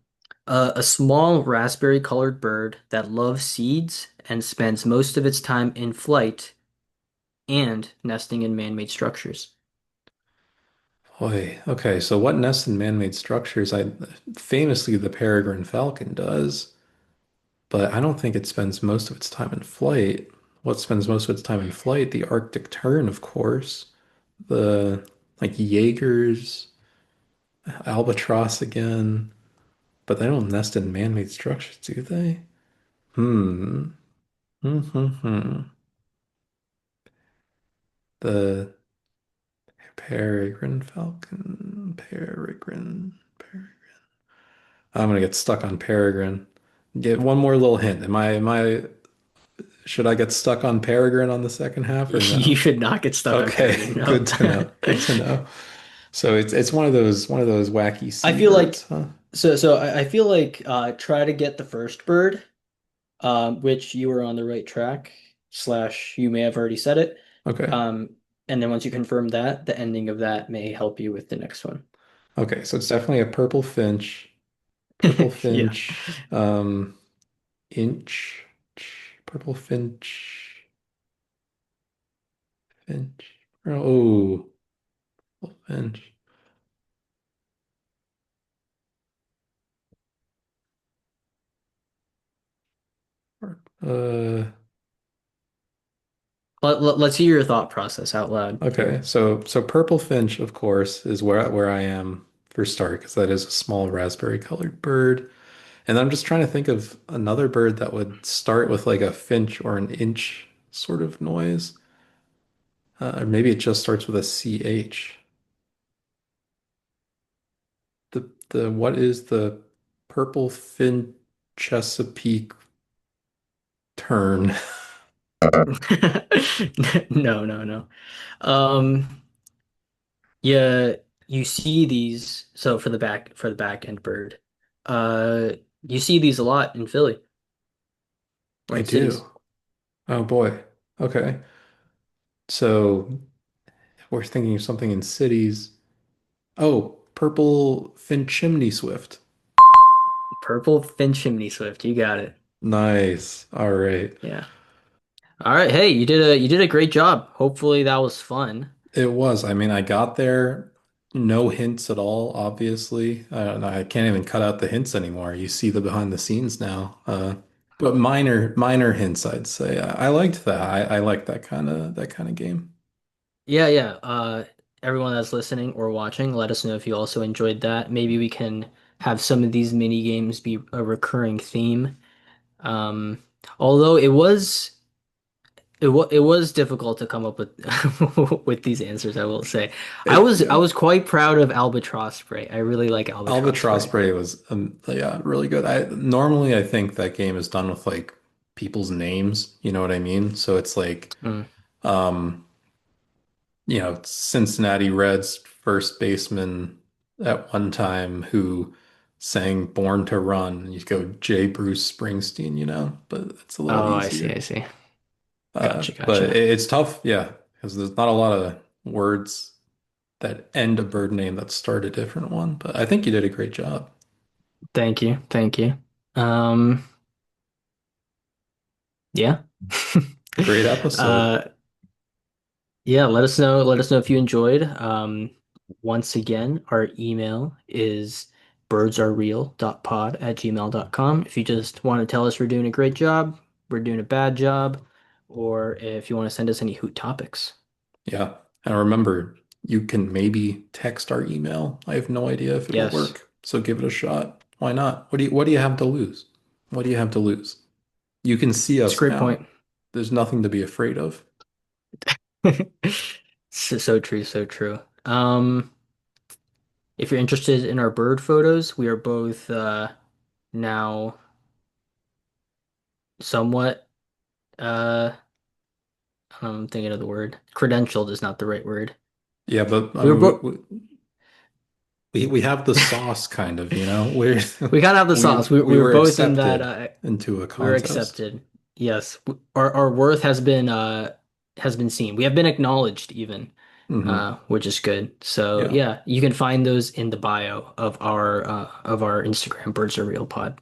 A small raspberry colored bird that loves seeds and spends most of its time in flight and nesting in man-made structures. Boy, okay, so what nests in man-made structures? I famously the peregrine falcon does, but I don't think it spends most of its time in flight. What spends most of its time in flight? The Arctic tern, of course. The like Jaegers, albatross again, but they don't nest in man-made structures, do they? Hmm. Hmm. The peregrine falcon, peregrine. I'm gonna get stuck on peregrine. Get one more little hint. Should I get stuck on peregrine on the second half or You no? should not get stuck on Okay, peregrine, no. good to know. Good to know. So it's one of those wacky I sea feel birds, like huh? so I feel like try to get the first bird, which you were on the right track, slash you may have already said it. Okay. Um, and then once you confirm that, the ending of that may help you with the next one. Okay, so it's definitely a purple finch. Purple Yeah. finch, inch, purple finch, finch. Oh, purple finch. Uh, Let's hear your thought process out loud okay. here. So purple finch, of course, is where I am for start because that is a small raspberry colored bird. And I'm just trying to think of another bird that would start with like a finch or an inch sort of noise. Or maybe it just starts with a CH. The what is the purple fin Chesapeake tern? No, no, no. Um, yeah, you see these. So for the back end bird, uh, you see these a lot in Philly or I in cities. do. Oh boy. Okay. So we're thinking of something in cities. Oh, purple fin chimney swift. Purple fin chimney swift. You got it. Nice. All right. Yeah. All right. Hey, you did a great job. Hopefully that was fun. It was. I mean, I got there, no hints at all, obviously. I can't even cut out the hints anymore. You see the behind the scenes now. But minor hints, I'd say. I liked that. I like that kind of game. Yeah, yeah. Everyone that's listening or watching, let us know if you also enjoyed that. Maybe we can have some of these mini games be a recurring theme. Although it was difficult to come up with with these answers, I will say. I Yeah, was quite proud of albatross spray. I really like albatross Albatross spray. Spray was yeah, really good. I think that game is done with like people's names, you know what I mean? So it's like Mm. um Cincinnati Reds first baseman at one time who saying Born to Run, and you go J. Bruce Springsteen, but it's a little Oh, I see, I easier. see. Uh, Gotcha, but gotcha. it's tough, yeah, because there's not a lot of words that end a bird name that start a different one. But I think you did a great job. Thank you, thank you. Um, yeah. Great episode. Uh, yeah, let us know if you enjoyed. Once again, our email is birdsarereal.pod@gmail.com. If you just want to tell us we're doing a great job, we're doing a bad job, or if you want to send us any hoot topics. Yeah. And remember, you can maybe text our email. I have no idea if it'll Yes, work. So give it a shot. Why not? What do you have to lose? What do you have to lose? You can see it's a us great now. point. There's nothing to be afraid of. So, so true, so true. If you're interested in our bird photos, we are both now somewhat I'm thinking of the word. Credentialed is not the right word. Yeah, but I We were mean, both we have the sauce kind of, We're we kind of have the we sauce. We we were were both in that accepted into a we were contest. accepted. Yes. Our worth has been seen. We have been acknowledged even, Hmm. which is good. So Yeah. yeah, you can find those in the bio of our Instagram Birds Are Real pod.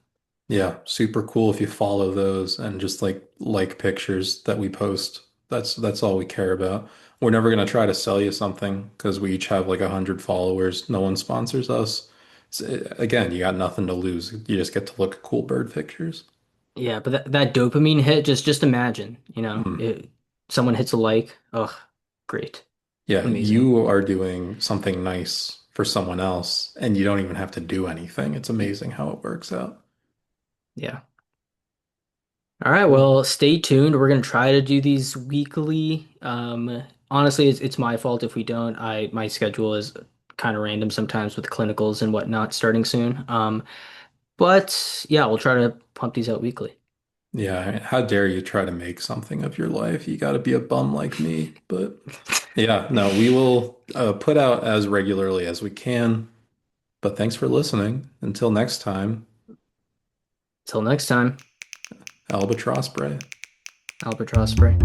Yeah, super cool if you follow those and just like pictures that we post. That's all we care about. We're never gonna try to sell you something because we each have like 100 followers. No one sponsors us. Again, you got nothing to lose. You just get to look at cool bird pictures. Yeah, but that dopamine hit, just imagine, Mm. someone hits a like. Oh, great. Yeah, Amazing. you are doing something nice for someone else, and you don't even have to do anything. It's amazing how it works out. Yeah. All right, Cool. well, stay tuned. We're gonna try to do these weekly. Honestly, it's my fault if we don't. My schedule is kind of random sometimes with clinicals and whatnot starting soon. But yeah, we'll try to pump these out weekly. Yeah, I mean, how dare you try to make something of your life? You got to be a bum like me. But yeah, no, we will put out as regularly as we can. But thanks for listening. Until next time, Till next time, Albatross Bray. Albatross spray.